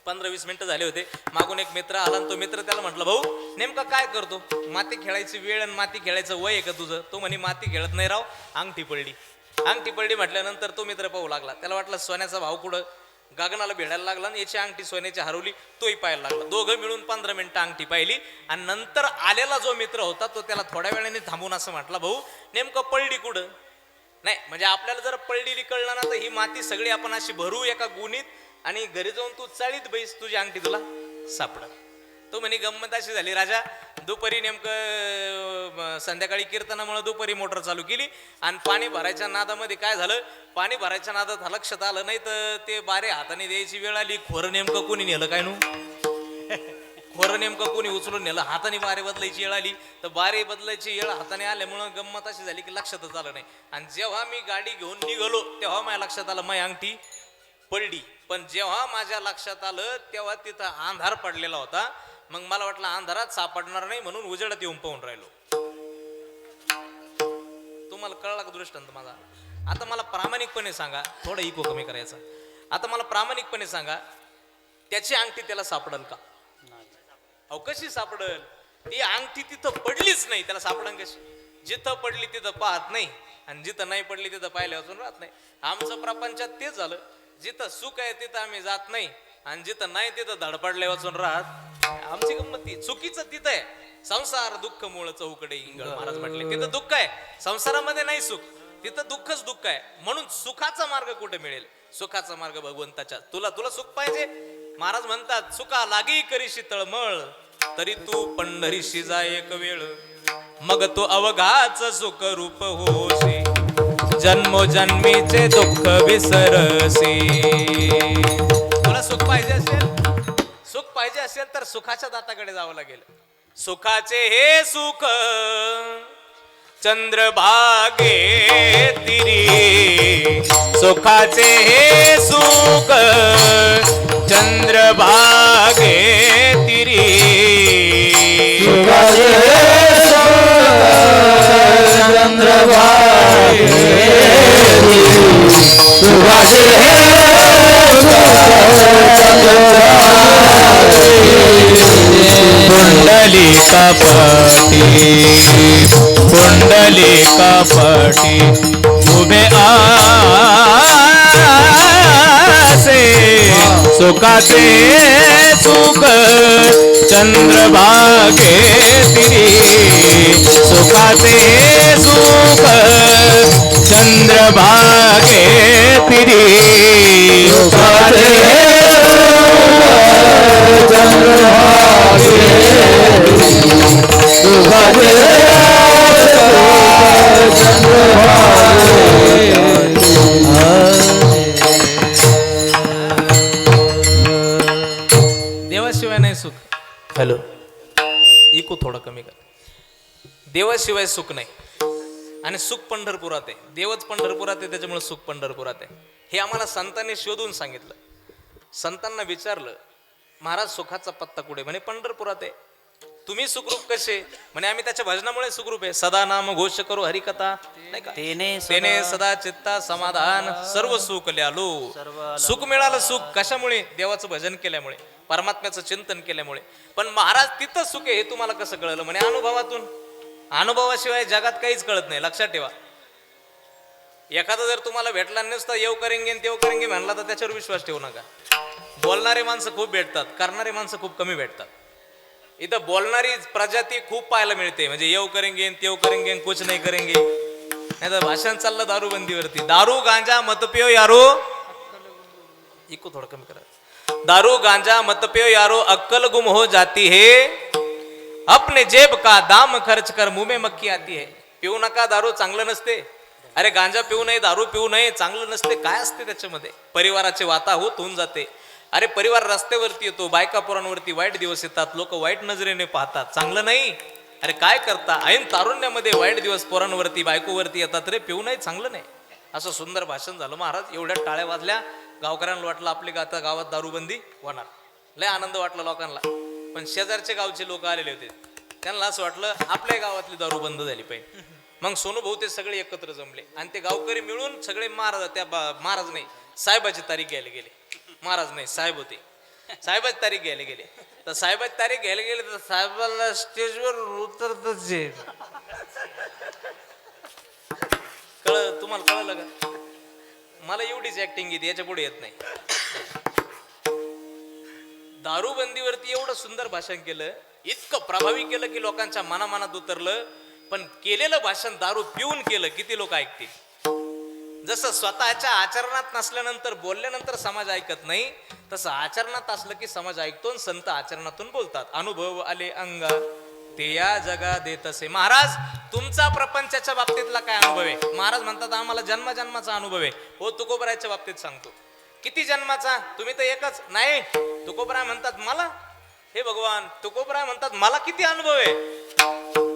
15-20 मिनिटं झाले होते. मागून एक मित्र आला आणि तो मित्र त्याला म्हटलं, भाऊ नेमका काय करतो? माती खेळायची वेळ आणि माती खेळायचं वय आहे का तुझं? तो म्हणे माती खेळत नाही राव, अंगठी पडली. अंगठी पडली म्हटल्यानंतर तो मित्र पाहू लागला. त्याला वाटलं सोन्याचा भाव कुठं गगनाला भेटायला लागला आणि याची अंगठी सोन्याची हरवली. तोही पाहायला लागला. दोघं मिळून 15 मिनिटं अंगठी पाहिली आणि नंतर आलेला जो मित्र होता तो त्याला थोड्या वेळाने थांबून असं म्हटलं, भाऊ नेमकं पडली कुठं? नाही म्हणजे आपल्याला जर पडलेली कळलं ना तर ही माती सगळी आपण अशी भरू एका गुणीत आणि घरी जाऊन तू चाळीत बैस, तुझी अंगठी तुला सापडत. तो म्हणे गंमत अशी झाली राजा, दुपारी नेमकं संध्याकाळी कीर्तनामुळे दुपारी मोटर चालू केली आणि पाणी भरायच्या नादामध्ये काय झालं, पाणी भरायच्या नादात लक्षात आलं नाही तर ते बारे हाताने द्यायची वेळ आली. खोरं नेमकं कोणी नेलं काय नू? खोरं नेमकं कोणी उचलून नेलं. हाताने बारे बदलायची वेळ आली तर बारे बदलायची वेळ हाताने आल्यामुळं गंमत अशी झाली की लक्षातच आलं नाही. आणि जेव्हा मी गाडी घेऊन निघालो तेव्हा माझ्या लक्षात आलं माझी अंगठी पडली. पण जेव्हा माझ्या लक्षात आलं तेव्हा तिथं अंधार पडलेला होता. मग मला वाटलं अंधारात सापडणार नाही म्हणून उजेडात येऊन पाहून राहिलो. तुम्हाला कळला का दृष्टांत माझा? आता मला प्रामाणिकपणे सांगा, थोडं इको कमी करायचा. आता मला प्रामाणिकपणे सांगा, त्याची अंगठी त्याला सापडल का? अहो कशी सापडल? ती अंगठी तिथं पडलीच नाही, त्याला सापडन कशी? जिथं पडली तिथं पाहत नाही आणि जिथं नाही पडली तिथं पाहिल्या वाचून राहत नाही. आमचं प्रपंचात तेच झालं. जिथं सुख आहे तिथं आम्ही जात नाही आणि जिथं नाही तिथं धडपडल्या वाचून राहत. आमची गंमत चुकीचं तिथं आहे. संसार दुःख मूळ चौकडे इंगळ महाराज म्हटले. तिथं दुःख आहे, संसारामध्ये नाही सुख, तिथं दुःखच दुःख आहे. म्हणून सुखाचा मार्ग कुठे मिळेल? सुखाचा मार्ग भगवंताच्या. तुला सुख पाहिजे? महाराज म्हणतात, सुखा लागी करीशी तळमळ तरी तू पंढरीशी जाय एक वेळ, मग तो अवघाच सुख रूप होशी, जन्मोजन्मीचे दुःख विसरसी. तुला सुख पाहिजे असेल तर सुखाच्या दाताकडे जावं लागेल. सुखाचे हे सुख चंद्रभागे तिरी, सुखाचे हे सुख चंद्रभागे तिरी, सुखाचे हे सुख चंद्रभागे तिरी, सुखाचे हे सुख चंद्रभागे पुंडलिका पटी उभे आ सुखाचे सुख चंद्रभागे तिरी सुखाचे सुख चंद्रभागे तिरी सुखाचे सुख चंद्रभागे सुखाचे देवाशिवाय नाही सुख. हॅलो इको थोडं कमी कर. देवाशिवाय सुख नाही आणि सुख पंढरपुरात आहे. देवच पंढरपुरात आहे, त्याच्यामुळे सुख पंढरपुरात आहे. हे आम्हाला संतांनी शोधून सांगितलं. संतांना विचारलं, महाराज सुखाचा पत्ता कुठे? म्हणे पंढरपुरात आहे. तुम्ही सुखरूप कसे? म्हणे आम्ही त्याच्या भजनामुळे सुखरूप आहे. सदा नाम घोष करू हरिकथा, नाही का? तेने सदा चित्ता समाधान सर्व सुख ल्यालो. सुख मिळालं. सुख कशामुळे? देवाचं भजन केल्यामुळे, परमात्म्याचं चिंतन केल्यामुळे. पण महाराज तिथं सुख आहे हे तुम्हाला कसं कळलं? म्हणे अनुभवातून. अनुभवाशिवाय जगात काहीच कळत नाही, लक्षात ठेवा. एखादा जर तुम्हाला भेटला नसता येऊ करेंगे तेव करेंगे म्हणला तर त्याच्यावर विश्वास ठेवू नका. बोलणारे माणसं खूप भेटतात, करणारे माणसं खूप कमी भेटतात. इथं बोलणारी प्रजाती खूप पाहायला मिळते, म्हणजे येऊ करेंगे तेव करेंगे कुछ नाही करेंगे. नाही तर भाषण चाललं दारूबंदीवरती. दारू गांजा मत पियो यारो, इको थोडं कमी करा. दारू गांजा मत पियो यारो अक्कल गुम हो जाती है, अपने जेब का दाम खर्च कर मुंह में मक्खी आती है. पिऊ नका दारू, चांगलं नसते. अरे गांजा पिऊ नये, दारू पिऊ नये, चांगलं नसते. काय असते त्याच्यामध्ये? परिवाराचे वाताहूत होऊन जाते. अरे परिवार रस्त्यावरती येतो, बायका पोरांवरती वाईट दिवस येतात, लोक वाईट नजरेने पाहतात, चांगलं नाही. अरे काय करता? ऐन तारुण्यामध्ये वाईट दिवस पोरांवरती बायकोवरती येतात. रे पिऊ नाही, चांगलं नाही. असं सुंदर भाषण झालं महाराज. एवढ्या टाळ्या वाजल्या, गावकऱ्यांना वाटलं आपली गावात दारूबंदी होणार. लय आनंद वाटला लोकांना. पण शेजारच्या गावचे लोक आलेले होते, त्यांना असं वाटलं आपल्या गावातली दारू बंद झाली पाहिजे. मग सोनूभाऊ ते सगळे एकत्र जमले आणि ते गावकरी मिळून सगळे महाराज नाही साहेबाची तारीख घ्यायला गेले. महाराज नाही साहेब होते. साहेबाची तारीख घ्यायला गेले. तर साहेबाची तारीख घ्यायला गेले तर साहेबाला स्टेजवर उतरतच तुम्हाला कळलं का? मला एवढीच ऍक्टिंग येते, याच्या पुढे येत नाही. दारूबंदीवरती एवढं सुंदर भाषण केलं, इतकं प्रभावी केलं की लोकांच्या मनामनात उतरलं. पण केलेलं भाषण दारू पिऊन केलं, किती लोक ऐकतील? जसं स्वतःच्या आचरणात नसल्यानंतर बोलल्यानंतर समाज ऐकत नाही, तसं आचरणात असलं की समाज ऐकतो. संत आचरणातून बोलतात. अनुभव आले अंगा ते या जगा देत असे. महाराज तुमचा प्रपंचाच्या बाबतीतला काय अनुभव आहे? महाराज म्हणतात आम्हाला जन्माचा अनुभव आहे. हो तुकोबरायच्या बाबतीत सांगतो. किती जन्माचा? तुम्ही तर एकच नाही. तुकोबराय म्हणतात मला, हे भगवान, तुकोबराय म्हणतात मला किती अनुभव आहे.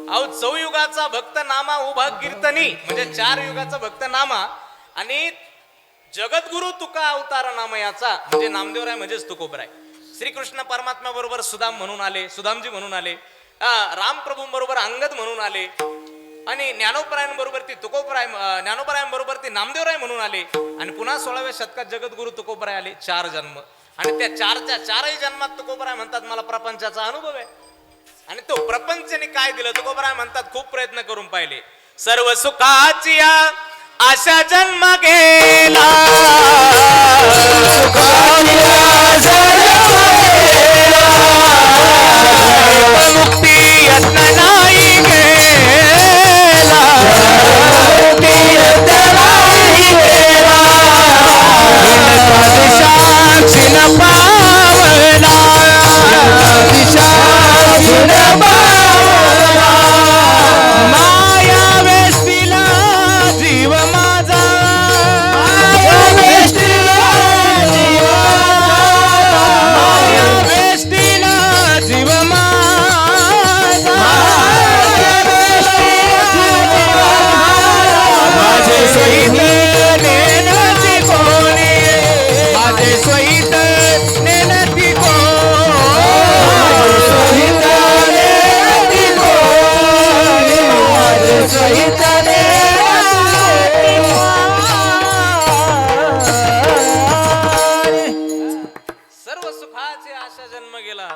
अहो चौयुगाचा भक्त नामा उभा कीर्तनी, म्हणजे 4 युगाचा भक्त नामा आणि जगद्गुरु तुका अवतार नाम याचा, म्हणजे नामदेवराय म्हणजेच तुकोबराय. श्रीकृष्ण परमात्मा बरोबर सुदाम म्हणून आले, सुदामजी म्हणून आले. रामप्रभू बरोबर अंगद म्हणून आले आणि ज्ञानोपरायांबरोबर ती तुकोबराय, ज्ञानोपरायांबरोबर ती नामदेवराय म्हणून आले. आणि पुन्हा 16व्या शतकात जगद्गुरु तुकोबराय आले. 4 जन्म. आणि त्या 4च्या जन्मात तुकोबराय म्हणतात मला प्रपंचाचा अनुभव आहे. आणि तो प्रपंचने काय दिलं? तुकोबराय म्हणतात खूप प्रयत्न करून पाहिले. सर्व सुखाची आशा जन्म गेला, मुक्ती यत्न नाही गेला, साक्षी न पावला, माया वेस्तीला जीव माझा, माया वेस्तीला जीव माझा, माझे सहित नेनती कोणी, माझे सहित नेनती सर्व सुखाचे आशा जन्म गेला.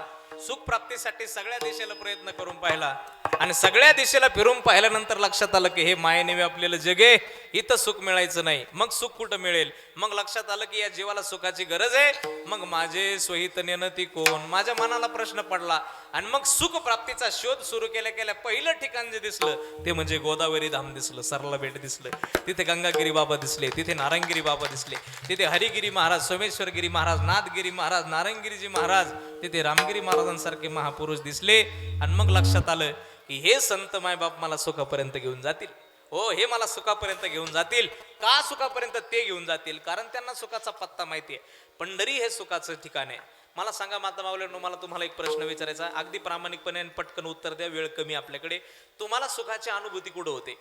सुख प्राप्तीसाठी सगळ्या दिशेला प्रयत्न करून पाहिला आणि सगळ्या दिशेला फिरून पाहिल्यानंतर लक्षात आलं की हे मायेने व्यापलेलं जग आहे, इथं सुख मिळायचं नाही. मग सुख कुठं मिळेल? मग लक्षात आलं की या जीवाला सुखाची गरज आहे. मग माझे स्वहित नेणती कोण, माझ्या मनाला प्रश्न पडला. आणि मग सुख प्राप्तीचा शोध सुरू केल्या केल्या पहिलं ठिकाण जे दिसलं ते म्हणजे गोदावरी धाम दिसलं, सरला बेट दिसलं. तिथे गंगागिरी बाबा दिसले, तिथे नारायणगिरी बाबा दिसले, तिथे हरिगिरी महाराज, सोमेश्वरगिरी महाराज, नाथगिरी महाराज, नारायणगिरीजी महाराज, तिथे रामगिरी महाराजांसारखे महापुरुष दिसले. आणि मग लक्षात आलं की हे संत मायबाप मला सुखापर्यंत घेऊन जातील. हो, हे मला सुखापर्यंत घेऊन जातील. का सुखापर्यंत? ते घेऊन जातील कारण त्यांना सुखाचा पत्ता माहिती आहे. पंढरी हे सुखाचं ठिकाण आहे. मला सांगा माता माऊलींनो, मला तुम्हाला एक प्रश्न विचारायचा, अगदी प्रामाणिकपणे आणि पटकन उत्तर द्या, वेळ कमी आपल्याकडे. तुम्हाला सुखाची अनुभूती कुठं होते?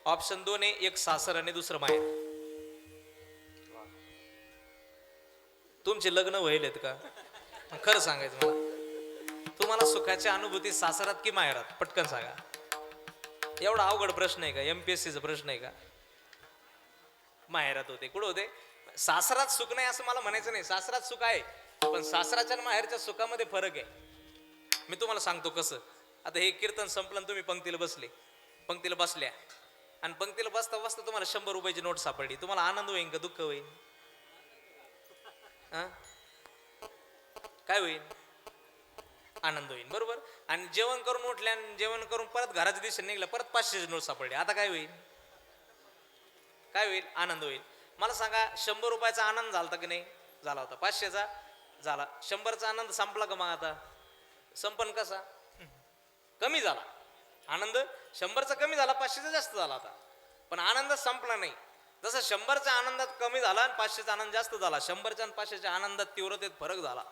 ऑप्शन 2 आहे, एक सासर आणि दुसरं माहेर. तुमचे लग्न व्हायलेत का? खरं सांगायचं मला, तुम्हाला सुखाची अनुभूती सासरात की माहेरात? पटकन सांगा. एवढा अवघड प्रश्न आहे का? MPSCचा प्रश्न आहे का? माहेरात होते. कुठं होते? सासरात सुख नाही असं मला म्हणायचं नाही, सासरात सुख आहे, पण सासराच्या आणि माहेरच्या सुखामध्ये फरक आहे. मी तुम्हाला सांगतो कसं. आता हे कीर्तन संपलं, तुम्ही पंक्तीला बसले, पंक्तीला बसल्या आणि पंक्तीला बसता बसता तुम्हाला 100 रुपयाची नोट सापडली. तुम्हाला आनंद होईल का दुःख होईल? काय होईल? आनंद होईल, बरोबर. आणि जेवण करून उठल्या, जेवण करून परत घराच्या दिशेने निघल्या, परत 500ची नोट सापडली. आता काय होईल? काय होईल? आनंद होईल. मला सांगा, 100 रुपयाचा आनंद झाला की नाही? झाला होता. 500चा झाला. 100चा आनंद संपला का? मग आता संपन कसा? कमी झाला आनंद. 100चा कमी झाला, 500चा जास्त झाला. आता पण आनंद संपला नाही. जसं 100च्या आनंदात कमी झाला आणि 500चा आनंद जास्त झाला, 100च्या आणि 500च्या आनंदात तीव्रतेत फरक झाला,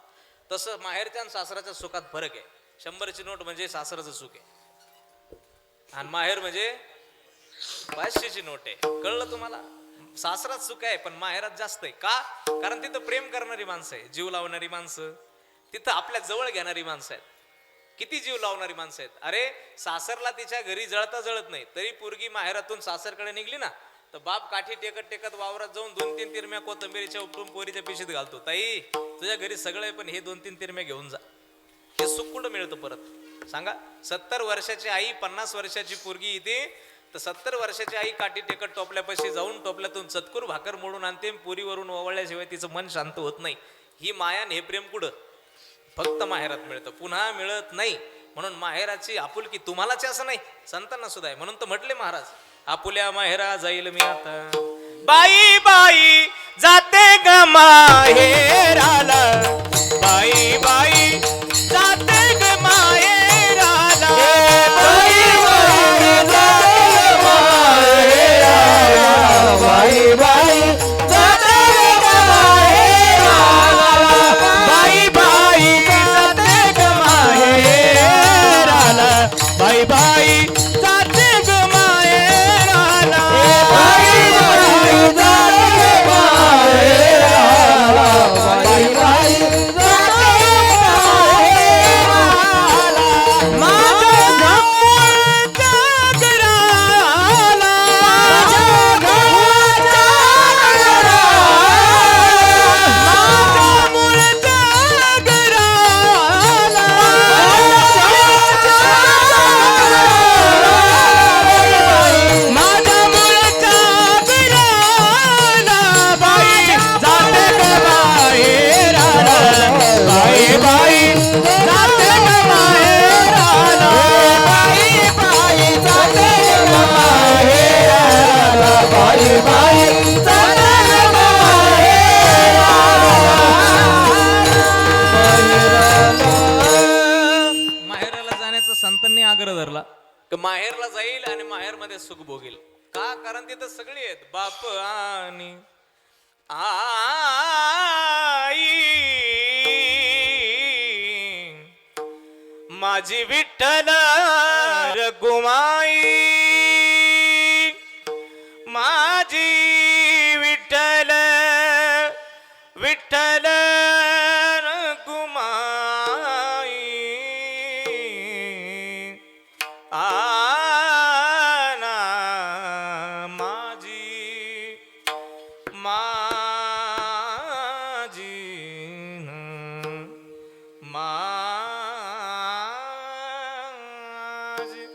तसं माहेरच्या आणि सासराच्या सुखात फरक आहे. 100ची नोट म्हणजे सासराचं सुख आहे आणि माहेर म्हणजे 500ची नोट आहे. कळलं तुम्हाला? सासरात सुख आहे पण माहेरात जास्त आहे. का? कारण तिथं प्रेम करणारी माणसं आहे, जीव लावणारी माणसं, तिथं आपल्या जवळ घेणारी माणसं आहेत. किती जीव लावणारी माणसं आहेत. अरे सासरला तिच्या घरी जळता जळत नाही, तरी पोरगी माहेरातून सासरकडे निघली ना, तर बाप काठी टेकत टेकत वावरात जाऊन 2-3 तिरम्या कोथंबीरीच्या उपटून पोरीच्या पिशीत घालतो. ताई, तुझ्या घरी सगळे पण हे 2-3 तिरम्या घेऊन जा. हे सुख कुठं मिळतं परत? सांगा. 70 वर्षाची आई 50 वर्षाची पोरगी येते, तर 70 वर्षाची आई काठी टेकत टोपल्यापाशी जाऊन टोपल्यातून चतकुर भाकर मोडून आणते, पुरीवरून ओवळल्याशिवाय तिचं मन शांत होत नाही. ही माया आणि हे प्रेम कुठं? फक्त माहेरात मिळतं, पुन्हा मिळत नाही. म्हणून माहेराची आपुलकी तुम्हालाच असं नाही, संतांना सुद्धा आहे. म्हणून तर म्हटले महाराज, आपुल्या माहेरा जाईल मी आता, बाई बाई जाते ग माहेराला, बाई बाई जाते ग माहेराला, बाई बाई जाते ग माहेराला, बाई बाई जाते ग माहेराला, बाई बाई जाते ग माहेराला, बाई बाई जाते ग माहेराला, बाई बाई जाते ग माहेराला, बाई बाई जाते ग माहेराला, माझ्या घरच्या घराला, माझ्या घरच्या घराला, माझ्या मूळच्या घराला, माझ्या मूळच्या घराला, बाई जाते ग माहेराला, बाई बाई जाते ग माहेराला, बाई बाई जाते ग माहेराला, बाई बाई जाते ग माहेराला. माहेराला जाण्याचा संतांनी आग्रह धरला की माहेरला जाईल आणि माहेरमध्ये सुख भोगेल. का? कारण तिथं सगळी आहेत, बाप आणि आई, माझी विठ्ठल रघुमाई, माझी विठ्ठल विठ्ठल रघुमाई, आना माझी माझी माझी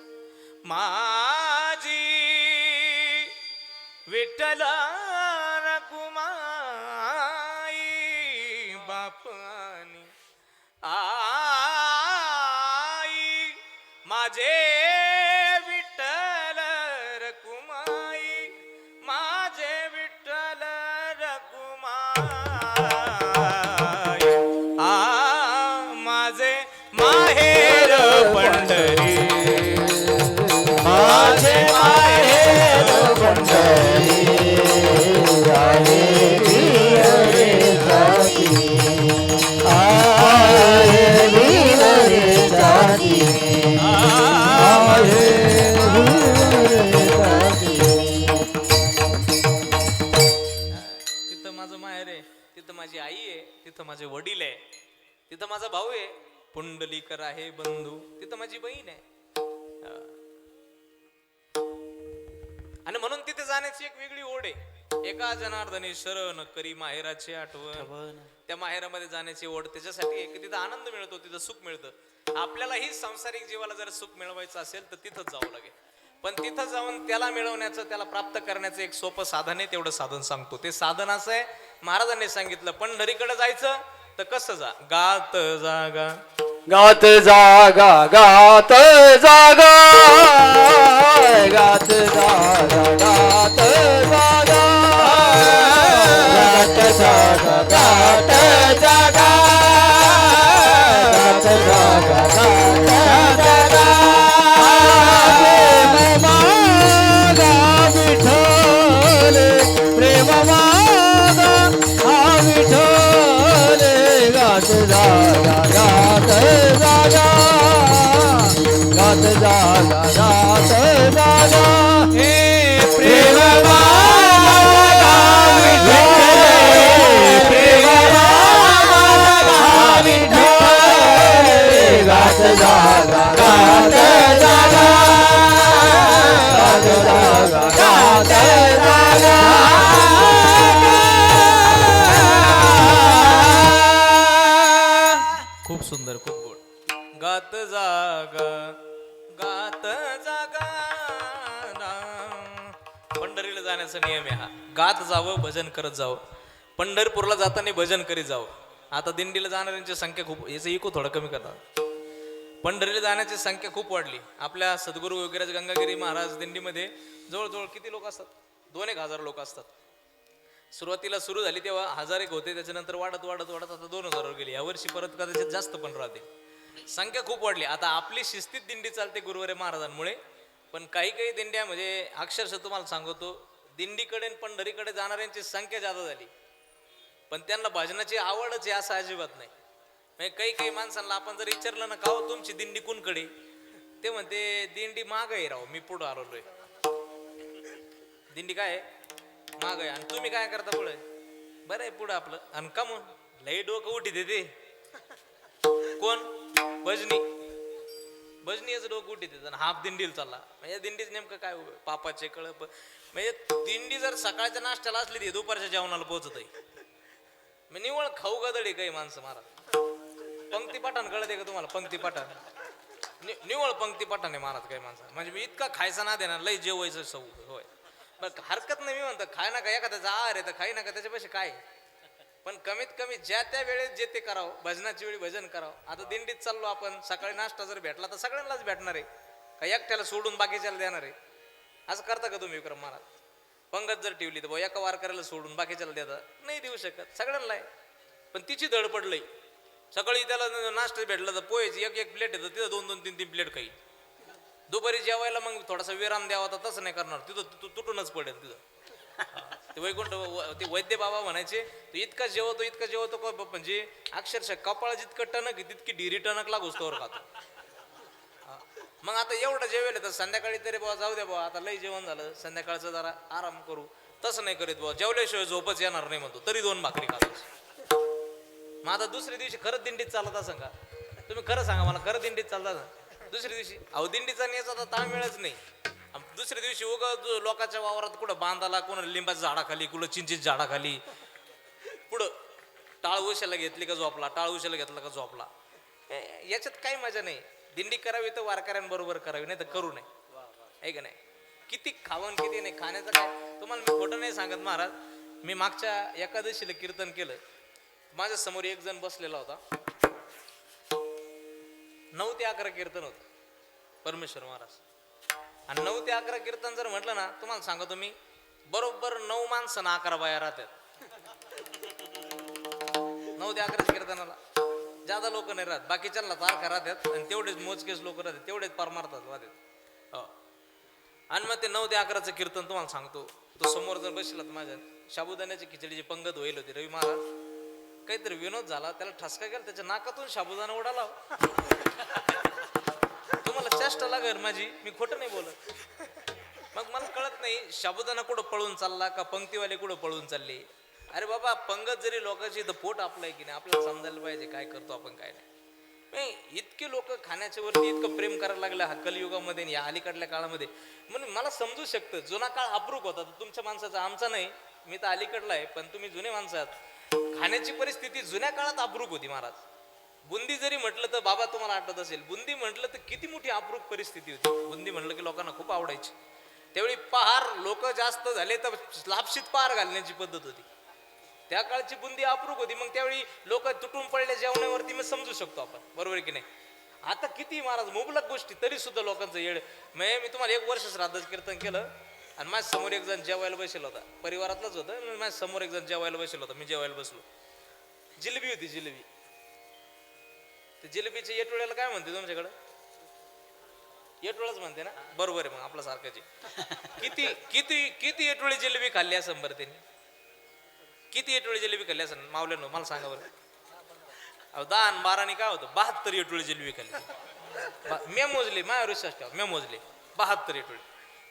पाणी आई माझे विठ्ठल रकुमाई माझे विठ्ठल रकुमाई माझे माहेर पंढरी माझे माहेर पंढरी आहे वीर रे जाती आहे वीर रे जाती आहे वीर रे जाती. तिथं माझं माहेर आहे, तिथं माझी आई आहे, तिथं माझे वडील आहे, तिथं माझा भाऊ आहे, पुंडलीकर आहे बंधू, तिथं माझी बहीण आहे. आणि म्हणून तिथे जाण्याची एक वेगळी ओढ आहे. एका जनार्दनी शरण करी माहेराची आठवण. त्या माहेरामध्ये जाण्याची ओढ त्याच्यासाठी आहे की तिथं आनंद मिळतो, तिथं सुख मिळतं. आपल्यालाही सांसारिक जीवाला जर सुख मिळवायचं असेल तर तिथंच जावं लागेल. पण तिथं जाऊन त्याला मिळवण्याचं, त्याला प्राप्त करण्याचं एक सोपं साधन आहे. तेवढं साधन सांगतो. ते साधन असं आहे, महाराजांनी सांगितलं पंढरीकडे जायचं तर कसं जा, गात जागा गात जागा गात जागा गात जागा गात जागा गात जागा गात जागा गात जागा गात जागा प्रेम मागा विठ्ठल प्रेम मागा हा विठ्ठल गात जागा गात जागा गात जागा गात जागा हे प्रेम मागा विठ्ठल प्रेम मागा विठ्ठल गात जागा गात जागा गात जागा गात जागा. खूप सुंदर, खूप गोड. गात जागा गात जागा. पंढरीला जाण्याचा नियम आहे हा. गात जावं, भजन करत जावं. पंढरपूरला जाताना भजन करीत जावं. आता दिंडीला जाणाऱ्यांची संख्या खूप, याचं इको थोडं कमी करतात. पंढरीला जाण्याची संख्या खूप वाढली. आपल्या सद्गुरू योगीराज गंगागिरी महाराज दिंडीमध्ये जवळजवळ किती लोक असतात? 2,000 लोक असतात. सुरुवातीला सुरू झाली तेव्हा 1,000 होते, त्याच्यानंतर वाढत वाढत वाढत आता 2,000 गेली. यावर्षी परत कदाचित जास्त पण राहते. संख्या खूप वाढली. आता आपली शिस्तीत दिंडी चालते गुरुवारी महाराजांमुळे. पण काही काही दिंड्या म्हणजे अक्षरशः तुम्हाला सांगतो, दिंडीकडे आणि पंढरीकडे जाणाऱ्यांची संख्या जादा झाली, पण त्यांना भजनाची आवडच आहे असं अजिबात नाही. म्हणजे काही काही माणसांना आपण जर विचारलं ना, का हो तुमची दिंडी कोणकडे, ते म्हणते दिंडी माग आहे राव, मी पुढं आलोय. दिंडी काय माग आहे आणि तुम्ही काय करता पुढे? बरं आहे पुढं आपलं. आणि का मग लई डोकं उठी देते कोण? भजनी. भजनी याचं डोकं उठी देत. हाफ दिंडीला चालला म्हणजे दिंडीच नेमकं काय पापाचे कळप. म्हणजे दिंडी जर सकाळच्या नाश्त्याला असली ती दुपारच्या जेवणाला पोहोचत आहे. निवळ खाऊ गदडी काही माणसं महाराज. पंक्ती पाठाण कळत आहे का तुम्हाला? पंक्ती पाठाण निवळ पंक्ती पाठाण आहे महाराज काही माणसं. म्हणजे मी इतका खायचा ना देणार, लई जेवायचं सव होय. बरं हरकत नाही, मी म्हणतो खाय ना का, एखाद्याचा आहार आहे तर खाई ना का, त्याच्यापेक्षा काय. पण कमीत कमी ज्या त्या वेळेस जे ते करावं. भजनाची वेळी भजन करावं. आता दिंडीत चाललो आपण, सकाळी नाश्ता जर भेटला तर सगळ्यांनाच भेटणार आहे का? एकट्याला सोडून बाकीच्याला देणार आहे? असं करता का तुम्ही विक्रम महाराज? पंगत जर ठेवली तर एका वारकऱ्याला सोडून बाकीच्याला देता? नाही देऊ शकत. सगळ्यांना आहे. पण तिची धड पडलंय. सकाळी त्याला नाश्ता भेटला तर पोहेची एक प्लेट येतं, तिथं 2-2, 3-3 प्लेट काही. दुपारी जेवायला मग थोडासा विराम द्यावा तर तसं नाही करणार, तिथं तुटूनच पडेल तिथं. ते वैकुंठ ते वैद्य बाबा म्हणायचे, तो इतका जेवतो म्हणजे अक्षरशः कपाळ जितकं टणक तितकी ढिरी टणक लागूच तोवर खातो. मग आता एवढं जेवेल तर संध्याकाळी तरी बाबा जाऊ द्या बाबा, आता लई जेवण झालं, संध्याकाळचं जरा आराम करू. तसं नाही करीत बाबा, जेवल्याशिवाय झोपच येणार नाही म्हणतो, तरी 2 भाकरी खातो. मग आता दुसऱ्या दिवशी खरंच दिंडीत चालत असं का? तुम्ही खरं सांगा मला, खरं दिंडीत चालता ना दुसऱ्या दिवशी? अहो दिंडीचा नेचा तर ताळमेळच नाही. दुसऱ्या दिवशी उगा लोकांच्या वावरात कुठं बांधाला, कोण लिंबाच्या झाडाखाली, कुठं चिंचेच्या झाडाखाली, पुढं टाळ उशाला घेतली का झोपला, टाळ उशाला घेतला का झोपला. याच्यात काही मजा नाही. दिंडी करावी तर वारकऱ्यांबरोबर करावी, नाही तर करू नये. आहे का नाही? किती खावण किती नाही, खाण्याचं काय तुम्हाला मी खोटं नाही सांगत महाराज. मी मागच्या एकादशीला कीर्तन केलं माझ्या समोर एक जण बसलेला होता. 9 ते 11 कीर्तन होत परमेश्वर महाराज. आणि 9 ते 11 कीर्तन जर म्हटलं ना, तुम्हाला सांगतो मी, बरोबर 9 माणसं ना 11 बाया राहतात. 9 ते 11 कीर्तनाला ज्यादा लोक नाही राहत, बाकीच्यांना तारखा राहतात आणि तेवढेच मोजकेच लोक राहतात, तेवढेच परमार्थात राहतात. हो. आणि मग ते 9 ते 11चं कीर्तन तुम्हाला सांगतो, तो समोर जर बसला तर माझ्या साबुदाण्याची खिचडीची पंगत होईल होती. रवी महाराज काहीतरी विनोद झाला, त्याला ठसका गेला, त्याच्या नाकातून साबुदाणा उडाला. तुम्हाला चेष्टा लागेल माझी, मी खोटं नाही बोलत. मग मला कळत नाही साबुदाणा कुठं पळून चालला का पंक्तीवाले कुठं पळून चालले. अरे बाबा, पंगत जरी लोकांची तर पोट आपलं आहे की नाही, आपल्याला समजायला पाहिजे काय करतो आपण काय नाही. इतके लोक खाण्याच्या वरती इतकं प्रेम करायला लागलं हा कलियुगामध्ये या अलीकडल्या काळामध्ये. म्हणून मला समजू शकतं, जुना काळ अप्रूप होता तुमच्या माणसाचा, आमचा नाही. मी तर अलीकडला आहे, पण तुम्ही जुने माणसं आहात. खाण्याची परिस्थिती जुन्या काळात अप्रूप होती महाराज. बुंदी जरी म्हटलं तर बाबा तुम्हाला आठवत असेल, बुंदी म्हटलं तर किती मोठी अप्रूप परिस्थिती होती. बुंदी म्हटलं की लोकांना खूप आवडायची. त्यावेळी पहार लोक जास्त झाले तर लापशीत पहार घालण्याची पद्धत होती. त्या काळची बुंदी अप्रूप होती. मग त्यावेळी लोक तुटून पडले जेवणावरती, मी समजू शकतो आपण, बरोबर की नाही. आता किती महाराज मुबलक गोष्टी तरी सुद्धा लोकांचं येड. मी तुम्हाला 1 वर्ष श्राद्धाचं कीर्तन केलं आणि माझ्या समोर एक जण जेवायला बसला होता, परिवारातलाच होता. माझ्या समोर एक जण जेवायला बसला होता, मी जेवायला बसलो. जिलेबी होती, जिलेबी. ते जिलेबीच्या येटोळ्याला काय म्हणते तुमच्याकडं? येटोळाच म्हणते ना, बरोबर आहे. मग आपल्या सारखाची किती किती किती येटोळी जिलेबी खाल्ली असं बरं त्यांनी? किती येटोळी जिलेबी खाल्ली असं मावल्यानं मला सांगा बरं. 10 आणि 12 काय होतं? 72 येटोळी जिलेबी खाल्ली. मी मोजले, माझ्या विश्वास ठेवा, मी मोजले 72 येटोळी.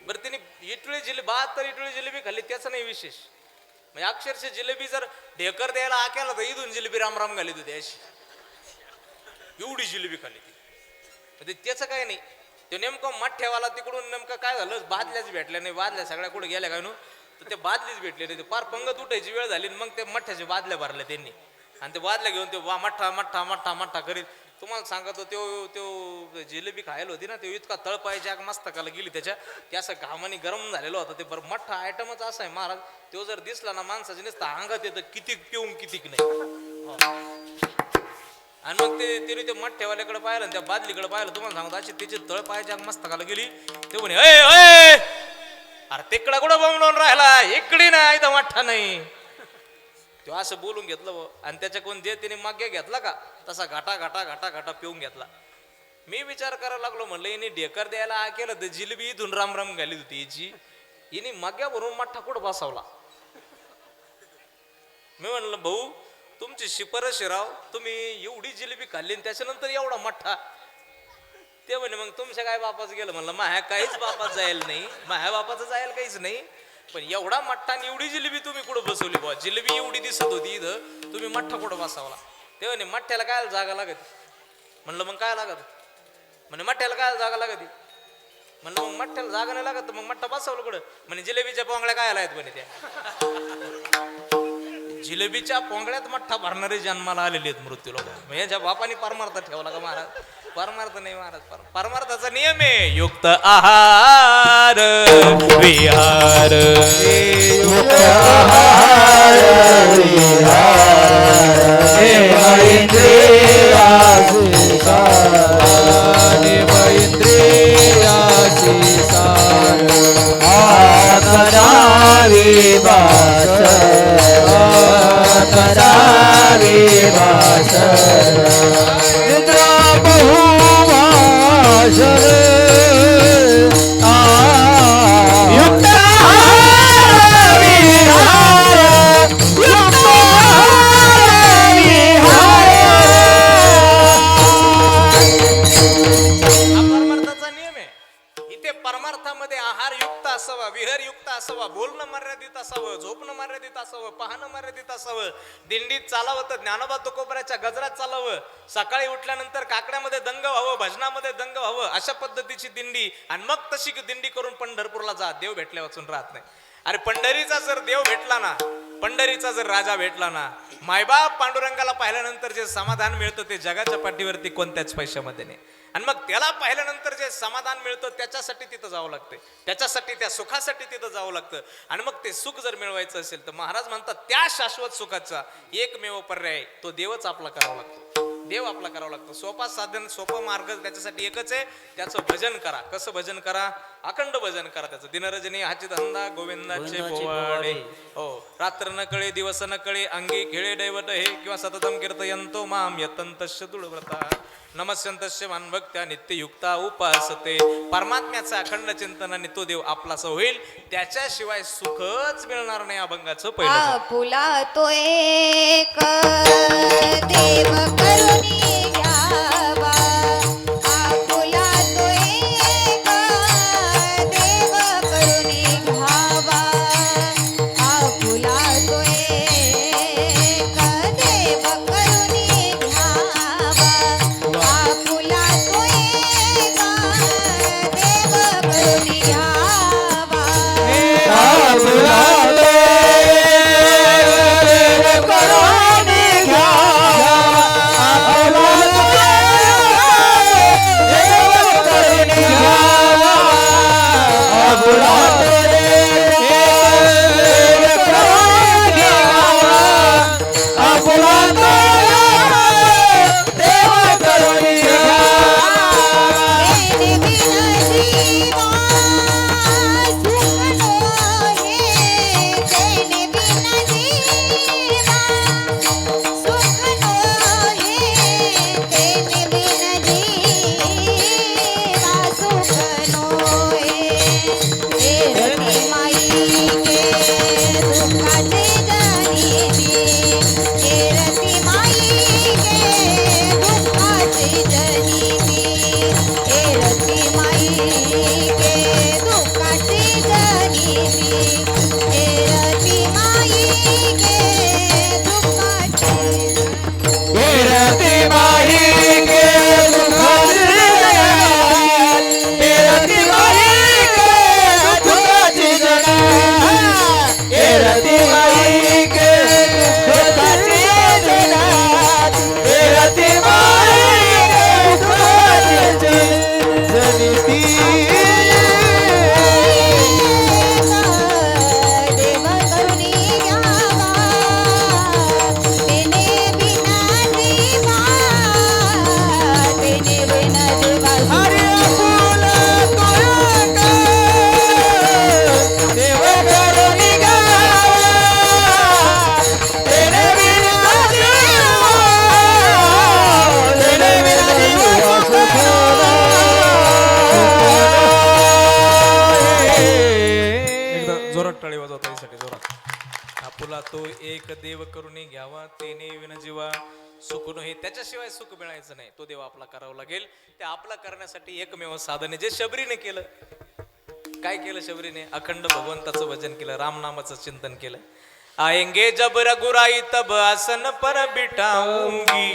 बरं त्यांनी येटोळी जिलेबी 72 येटोळी जिलेबी खाल्ली, त्याचं नाही विशेष. म्हणजे अक्षरशः जिलेबी जर ढेकर द्यायला आक्याला तर इथून जिलेबी रामराम घालीत होती अशी, एवढी जिलेबी खाल्ली ती. म्हणजे त्याचं काय नाही. ते नेमकं मठ्ठेवाला तिकडून नेमकं काय झालं, बादल्याच भेटल्या नाही. बादल्या सगळ्या कुठे गेल्या काय नो, तर ते बादलीच भेटले नाही. ते पार पंगत उठायची वेळ झाली, मग ते मठ्ठ्याच्या बादल्या भरल्या त्यांनी. आणि ते बादल्या घेऊन ते मठ्ठा मठ्ठा मठ्ठा मठ्ठा करीत. तुम्हाला सांगतो तो जिलेबी खायला होती ना, ते इतका तळपायच्या मस्तकाला गेली त्याच्या, ते असं घामाने गरम झालेलं होतं. ते बरं मठ्ठा आयटमच असा आहे महाराज, तो जर दिसला ना माणसाच्या नुसतं अंगात येतं, कितीक पिऊन कितीक नाही. आणि मग ते मठ्ठेवाल्याकडे पाहिलं आणि त्या बादलीकडे पाहिलं, तुम्हाला सांगतो अशी त्याची तळ पायाच्या मस्तकाला गेली. ते म्हणे, अरे तिकडं कुठं बोंबलून राहिला, इकडे नाही तर मठ्ठा नाही. तो असं बोलून घेतलं आणि त्याच्याकडून जे त्याने मागे घेतला का तसा घाटा घाटा घाटा घाटा पिऊन घेतला. मी विचार करायला लागलो, म्हणलं हिने ढेकर द्यायला आ केलं तर जिलेबी इथून रामराम घाली होती हिची, हिने माग्या भरून मठ्ठा कुठं बसवला. मी म्हणलं भाऊ तुमची शिफारस राव, तुम्ही एवढी जिलेबी खाल्ली आणि त्याच्यानंतर एवढा मठ्ठा. ते म्हणे मग तुमच्या काय बापाचं गेलं. म्हणलं माझ्या काहीच बापाचं जायला नाही, माझ्या बापाचं जायला काहीच नाही, पण एवढा मठ्ठा आणि एवढी जिलेबी तुम्ही कुठं बसवली बुवा. जिलेबी एवढी दिसत होती इथं, तुम्ही मठ्ठा कुठं बसवला. ते म्हणे मठ्ठ्याला काय जागा लागत. म्हणलं मग काय लागत. म्हणे मठ्ठ्याला काय जागा लागत. म्हणलं मग मठ्ठ्याला जागा नाही लागत, मग मठ्ठा बसवलं कुठं. म्हणे जिलेबीच्या पोंगळ्या काय आहेत म्हणे त्या. जिलेबीच्या पोंगळ्यात मठ्ठा भरणारे जन्माला आलेले आहेत मृत्यूला. याच्या बापाने परमार्थ ठेवला का महाराज? परमार्थ नाही महाराज, परमार्थाचा नियम आहे युक्त आहार विहार. युक्त आहार विहार इंद्रियासी सार करावी वास करावी वास निद्रा बहुवास युक्त विहार युक्त परमार्थाचा नियम आहे. इथे परमार्थामध्ये आहार युक्त असावा, विहार युक्त असावा, बोलणं मर्यादित असावं, झोपणं मर्यादित असावं, पाहणं मर्यादित असावं, दिंडीत चालावं तर ज्ञानोबा तुकोबराच्या गजरात चालावं, सकाळी उठल्यानंतर काकड्यामध्ये दंग व्हावं, भजनामध्ये दंग व्हावं, अशा पद्धतीची दिंडी. आणि मग तशी दिंडी करून पंढरपूरला जा, देव भेटल्या वाचून राहत नाही. अरे पंढरीचा जर देव भेटला ना पंढरीचा जर राजा भेटला ना, मायबाप पांडुरंगाला पाहिल्यानंतर जे समाधान मिळतं ते जगाच्या पाठीवरती कोणत्याच पैशामध्ये नाही. आणि मग त्याला पाहिल्यानंतर जे समाधान मिळतं त्याच्यासाठी तिथं जावं लागतं, त्याच्यासाठी त्या सुखासाठी तिथं जावं लागतं. आणि मग ते सुख जर मिळवायचं असेल तर महाराज म्हणतात त्या शाश्वत सुखाचा एकमेव पर्याय तो देवच आपला करावा लागतो. देव आपला करावा लागतो. सोपा साधन, सोपा मार्ग त्याच्यासाठी एकच आहे, त्याचं भजन करा. कसं भजन करा? अखंड भजन करा त्याचं. दिनरजनी हाची धंदा गोविंदाचे पोवाडे. हो, रात्र न कळे दिवस न कळे अंगी खेळे दैवत हे किंवा सततम कीर्तयंतो माम यतंतस्य दुर्व्रता नमस्यंतस्य मानभक्त्या नित्ययुक्ता उपासते. परमात्म्याचं अखंड चिंतनाने तो देव आपलासा होईल, त्याच्याशिवाय सुखच मिळणार नाही. अभंगाचं पहिलं आपुला तो एक देव करुणी घ्यावा. आपुला तो एक देव करुणी घ्यावा. आपुला तो एक देव करुणी घ्यावा. आपुला तो एक देव करुणी घ्यावा. आपुला तो एक देव करुणी घ्यावा तेने विन जीवा सुख हे त्याच्याशिवाय सुख मिळायचं नाही. तो देव आपला करावा लागेल. ते आपला करण्यासाठी एकमेव साधन आहे जे शबरीने केलं. काय केलं शबरीने? अखंड भगवंताचं भजन केलं, रामनामाचं चिंतन केलं. आएंगे जब रघुराई तब आसन पर बिठाऊंगी,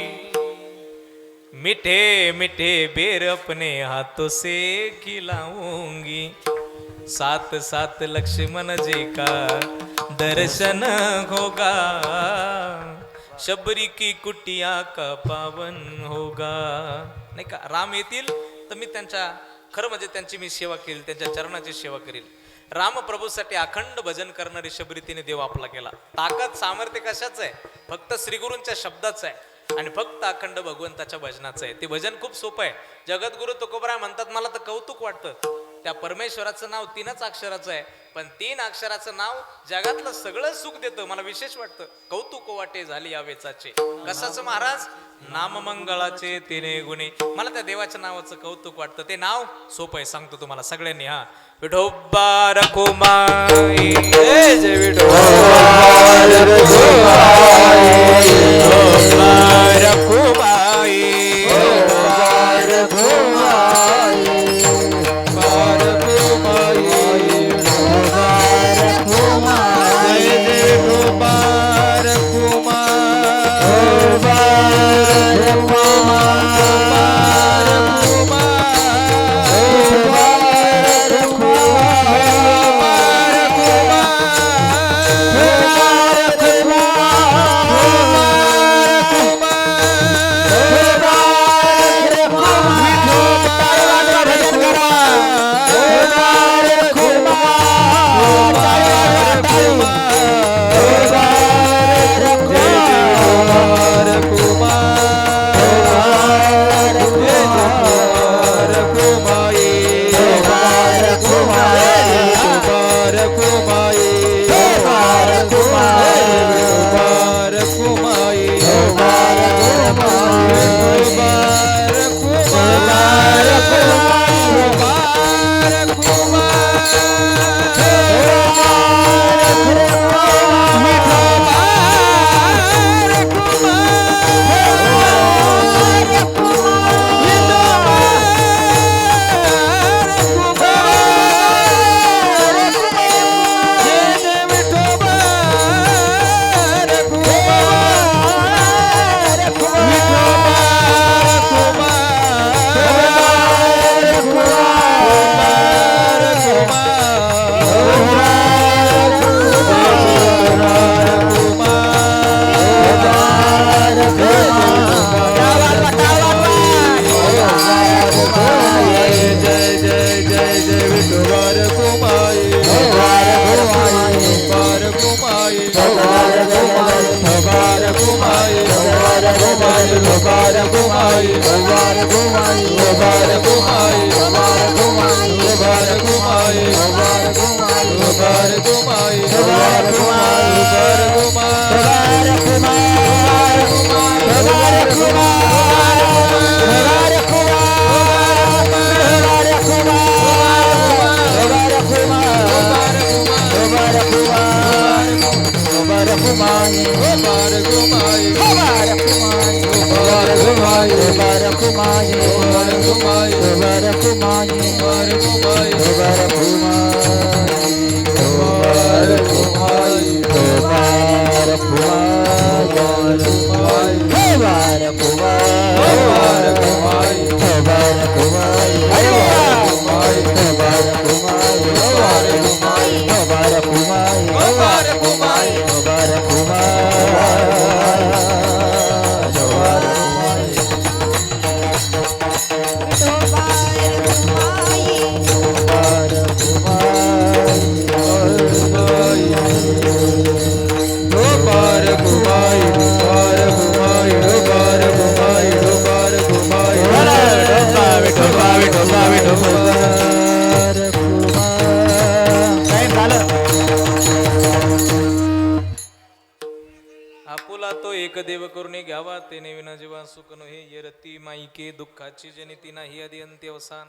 मीठे मीठे बेर अपने हाथों से खिलाऊंगी, साथ साथ लक्ष्मण जी का दर्शन होगा, शबरी की कुटिया का पावन होगा. नाही का? राम येतील तर मी त्यांच्या खरं म्हणजे त्यांची मी सेवा केली, त्यांच्या चरणाची सेवा करील. रामप्रभूसाठी अखंड भजन करणारी शबरी तिने देव आपला केला. ताकद सामर्थ्य कशाच आहे? फक्त श्रीगुरूंच्या शब्दाचं आहे आणि फक्त अखंड भगवंताच्या भजनाचं आहे. ते भजन खूप सोपं आहे. जगद्गुरु तुकोबराय म्हणतात, मला तर कौतुक वाटतं, त्या परमेश्वराचं नाव 3च अक्षराचं आहे, पण 3 अक्षराचं नाव जगातलं सगळं सुख देतं. मला विशेष वाटतं, कौतुक वाटे झाली या वेचाचे. कशाचं महाराज? नाममंगळाचे 3 गुणे. मला त्या देवाच्या नावाचं कौतुक वाटतं. ते नाव सोपं आहे, सांगतो तुम्हाला सगळ्यांनी. हा, विठोबा रखुमाई, जय विठोबा रखुमाई, घुमाई बार घुमाई बार घुमाई बार घुमाई बार घुमाई बार घुमाई बार घुमाई बार घुमाई बार आपुला तो एक देव करून घ्यावा ते विना जीवा सुख नो हे येरती माईके दुःखाची जनिती नाही आधी अंत्य अवसान.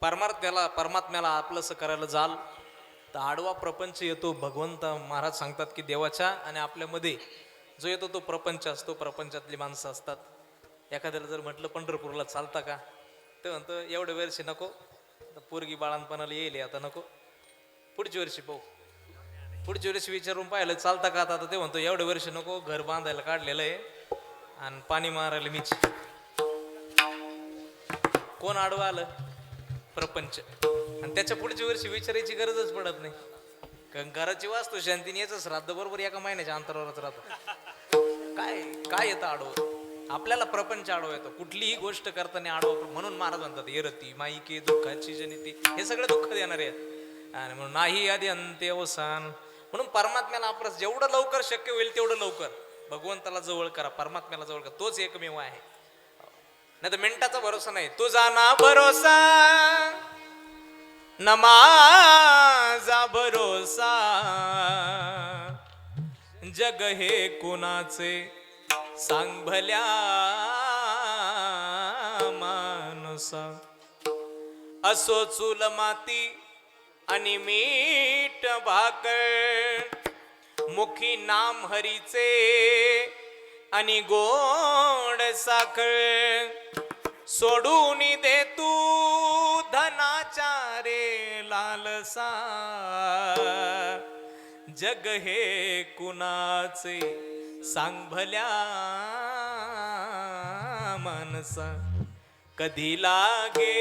परमात्म्याला आपलंसं करायला जाल तर आडवा प्रपंच येतो. भगवंत महाराज सांगतात की देवाच्या आणि आपल्यामध्ये जो येतो तो प्रपंच असतो. प्रपंचातली माणसं असतात. एखाद्याला जर म्हटलं पंढरपूरला चालता का, ते म्हणतो एवढ्या वर्षी नको, पोरगी बाळांपणाला येईल आता नको, पुढच्या वर्षी पाहू. पुढच्या वर्षी विचारून पाहिलं चालता का आता, ते म्हणतो एवढ्या वर्षी नको, घर बांधायला काढलेलं आहे आणि पाणी मारायला मीच. कोण आडवा आलं? प्रपंच. आणि त्याच्या पुढच्या वर्षी विचारायची गरजच पडत नाही, कारण घराची वास्तू शांतीने याचं श्राद्ध बरोबर एका महिन्याच्या अंतरावरच राहतं. काय काय येतं आडवं? आपल्याला प्रपंच आडवा येतो. कुठलीही गोष्ट करताना आडवा. म्हणून महाराज म्हणतात येरती माईके दुःखाची जनिती, हे सगळे दुःख देणारे आहेत. आणि म्हणून नाही आधी अंत्य अवसान. म्हणून परमात्म्याला आपण जेवढं लवकर शक्य होईल तेवढं लवकर भगवंताला जवळ करा, परमात्म्याला जवळ करा. तोच एकमेव आहे. नाही तर मिनिटाचा भरोसा नाही. तुझा ना भरोसा न माझा भरोसा, जग हे कुणाचे सांग भल्या माणसा. असो चूल माती आणि मीठ भाकर, मुखी नाम हरीचे आणि गोड साखर. सोडून दे तू धनाच्या रे लालसा, जग हे कुणाचे सांग भल्या माणसा. कधी लागेल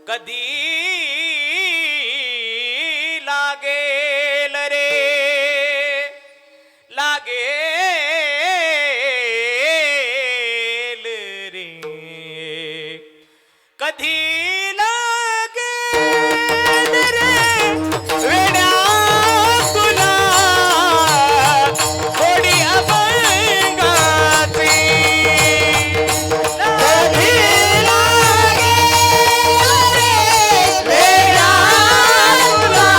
कधी लागेल रे लागेल रे, कधी लागेल रे वेड्या तुला थोडी अभंगाची. कधी लागेल रे वेड्या तुला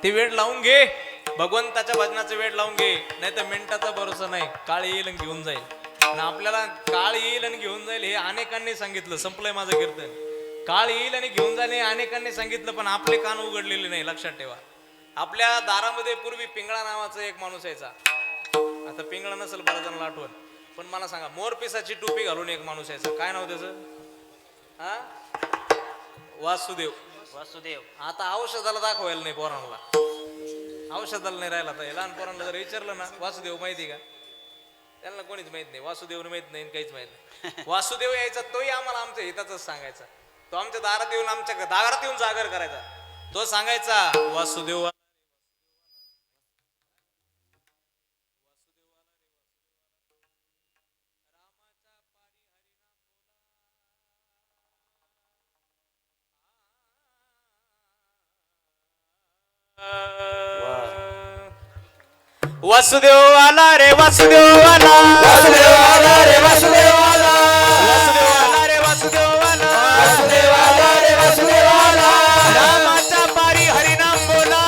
ती वेळ लावून घे, भगवंताच्या भजनाचा वेळ लावून घे, नाही तर मिनिटाचा भरोसा नाही, काळ येईल आणि घेऊन जाईल. आणि आपल्याला काळ येईल आणि घेऊन जाईल हे अनेकांनी सांगितलं. संपलंय माझं कीर्तन. काळ येईल आणि घेऊन जाईल हे अनेकांनी सांगितलं, पण आपले कान उघडलेले नाही. लक्षात ठेवा. आपल्या दारामध्ये पूर्वी पिंगळा नावाचा एक माणूस यायचा. आता पिंगळा नसेल बऱ्याच जणांना आठवण, पण मला सांगा, मोरपिसाची टोपी घालून एक माणूस यायचा. काय नाव त्याचं? हा, वासुदेव. वासुदेव. आता औषधाला दाखवायला नाही पोरांना, औषधाला नाही राहिला. तर लहान पोरांना जर विचारलं ना वासुदेव माहिती का, त्यांना कोणीच माहित नाही. वासुदेवने माहित नाही, काहीच माहित नाही. वासुदेव यायचा, तोही आम्हाला आमच्या हिताच सांगायचा. तो आमच्या दारात येऊन, आमच्या दारात येऊन जागर करायचा. तो सांगायचा, वासुदेव वासुदेव आला रे, वासुदेव आला, वासुदेव आला रे वासुदेव आला, वासुदेव आला रे, वासुदेव आला, वासुदेव आला रे वासुदेव आला. रामाचा पारी हरिनाम बोला,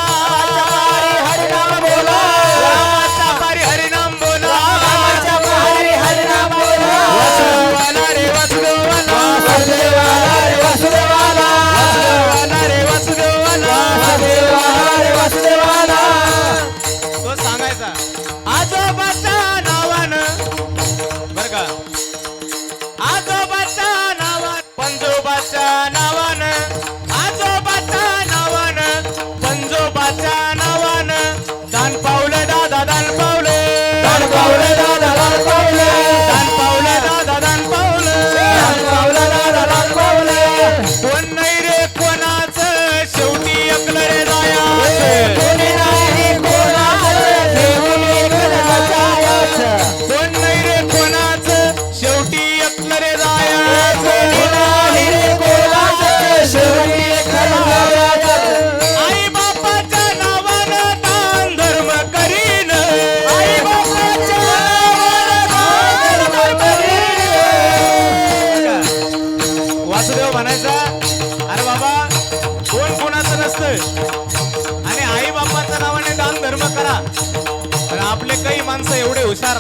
हरिनाम बोला, रामाचा पारी हरिनाम बोला, रामाच्या पारी हरिनाम बोला. वासुदेव आला रे, वासुदेव आला, वासुदेव आला रे वासुदेव आला, आला रे, वासुदेव आला. वासुदेव आला रे वासुदेव आला. तो सांगायचा, आजोबाच्या नावानं, बर का, आजोबाच्या नावानं, पंजोबाच्या नावानं, आजोबाच्या नावानं, पंजोबाच्या नावानं, दान पावलं दादा, दान पावलं, दान पावलं दादा दान पावलं, दान पावलं दादा, दान पावलं, दान पावलं दादा दान पावलं. कोण नाही रे कोणाचं, शेवटी एकलं रे जायाचं. कोणी नाही कोणाचं, देऊन एकलं जायचं. कोण नाही रे कोणाचं, शेवटी एकलं रे जायाचं. कोणी नाही रे कोणाचं, शेवटी एकलं जायचं. आई बापाच्या नावानं दान धर्म करीन, आई बापाच्या नावानं दान करीन. वासुदेव म्हणायचा, अरे बाबा कोण कोणाचं नसतं, आणि आई बापाच्या नावाने दान धर्म करा. पण आपले काही माणसं एवढे हुशार,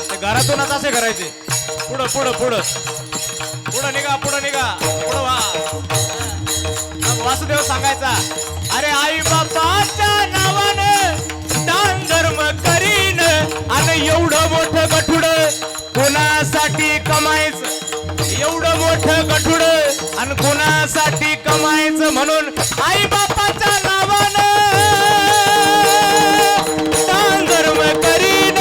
ते घरातूनच असे करायचे, पुढं पुढं पुढं पुढं निघा, पुढं निघा, पुढं व्हा. मग वासुदेव सांगायचा, अरे आई बापाच्या नावानं दान धर्म करीन, आणि एवढं मोठं गठुड कोणासाठी कमायचं, एवढं मोठं गठुड आणि कोणासाठी कमायचं, म्हणून आई बापाच्या नावानं दान धर्म करीन.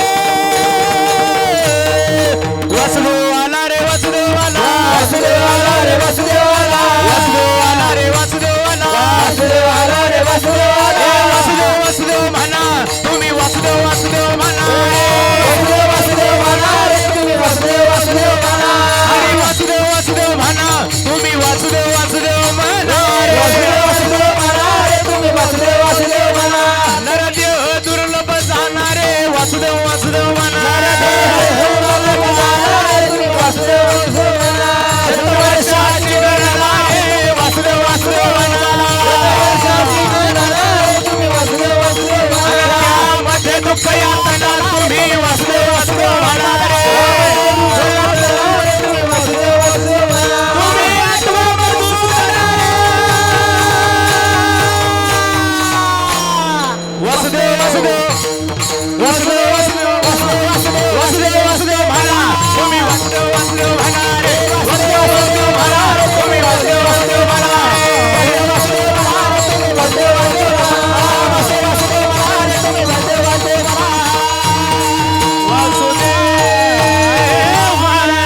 वासुदेव आला रे, वासुदेव आला, वासुदेव आला रे वासुदेव आला, वासुदेव आला रे, वासुदेव आला, वासुदेव आला रे वासुदेव आला. वासुदेव वासुदेव म्हणा तुम्ही, वासुदेव वासुदेव म्हणा, वासुदेव वासुदेव म्हणा रे तुम्ही, वासुदेव वासुदेव म्हणा. अरे वासुदेव वासुदेव म्हणा तुम्ही, वासुदेव वासुदेव म्हणा, वासुदेव वासुदेव म्हणा रे तुम्ही, वासुदेव वासुदेव म्हणा. नरदेह दुर्लभ जाणारे, वासुदेव वासुदेव म्हणा, वासुदेव वासुदेव म्हणा. वर्षाची गणना आहे, वासुदेव वासुदेव म्हणा, तुम्ही वासुदेव वासुदेव म्हणा. त्यामध्ये दुःख यातना तुम्ही, वासुदेव वासुदेव म्हणा रे. तुम्ही वासुदेव वासुदेव म्हणा. तुम्ही आत्ममधून वासुदेव वासुदेव वासुदेव वासुदेव वासुदेव वासुदेव वासुदेव म्हणा तुम्ही, वासुदेव वासुदेव म्हणा रे, वासुदेव वासुदेव म्हणा तुम्ही, वासुदेव वासुदेव म्हणा, वासुदेव वासुदेव म्हणा रे तुम्ही, वासुदेव वासुदेव म्हणा. वासुदेव वासुदेव म्हणा रे तुम्ही, वासुदेव वासुदेव म्हणा. वासुदेव म्हणा.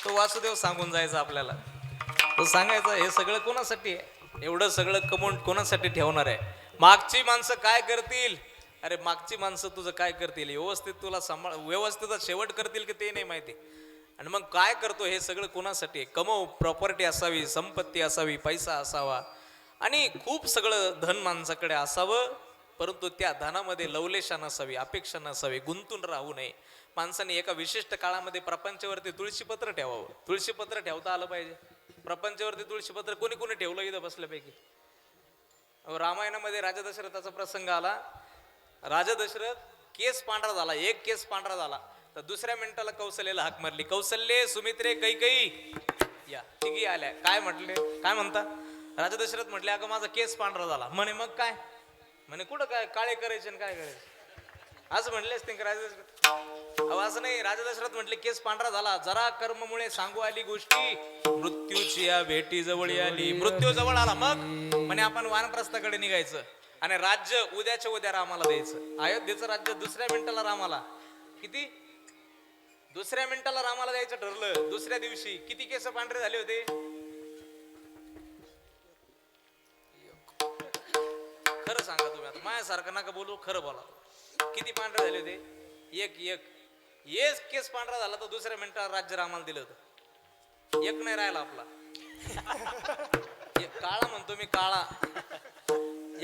तो वासुदेव सांगून जायचा आपल्याला, तो सांगायचा हे सगळं कोणासाठी आहे, एवढं सगळं कमवून कोणासाठी ठेवणार आहे. मागची माणसं काय करतील, अरे मागची माणसं तुझं काय करतील, व्यवस्थित तुला सांभाळ, व्यवस्थित शेवट करतील की ते नाही माहिती. आणि मग काय करतो हे सगळं कोणासाठी आहे, कमव, प्रॉपर्टी असावी, संपत्ती असावी, पैसा असावा, आणि खूप सगळं धन माणसाकडे असावं, परंतु त्या धनामध्ये लवलेशा नसावी, अपेक्षा नसावी, गुंतून राहू नये. माणसाने एका विशिष्ट काळामध्ये प्रपंचावरती तुळशीपत्र ठेवावं. तुळशीपत्र ठेवता आलं पाहिजे. प्रपंचावरती तुळशीपत्र कोणी कोणी ठेवलं इथं बसल्यापैकी? अहो, रामायणामध्ये राजा दशरथाचा प्रसंग आला. राजा दशरथ केस पांढरा झाला, एक केस पांढरा झाला तर दुसऱ्या मिनिटाला कौशल्याला हाक मारली, कौशल्ये सुमित्रे कैकेयी या. तिघी आल्या. काय म्हटले, काय म्हणता? राजा दशरथ म्हटले, अगं माझा केस पांढरा झाला. म्हणे मग काय? म्हणे कुठं काय काळे करायचे आणि काय करायचे असं म्हणले असते का राजा दशरथ? अहो असं नाही. राजा दशरथ म्हटले केस पांढरा झाला, जरा कर्ममुळे सांगू आली गोष्टी, मृत्यूची या भेटी जवळ आली. मृत्यू जवळ आला, मग म्हणे आपण वानप्रस्थाकडे निघायचं आणि राज्य उद्याच्या उद्या रामाला द्यायचं. अयोध्येचं राज्य दुसऱ्या मिनिटाला रामाला, किती दुसऱ्या मिनिटाला रामाला द्यायचं ठरलं. दुसऱ्या दिवशी किती केस पांढरे झाले होते? खरं सांगा तुम्ही, आता माझ्यासारखं नका बोलू, खरं बोला. किती पांढरे झाले होते? एक एक केस पांढरा झाला तर दुसऱ्या मिनिटाला राज्य रामाला दिलं होतं. एक नाही राहिला आपला. काळा म्हणतो मी, काळा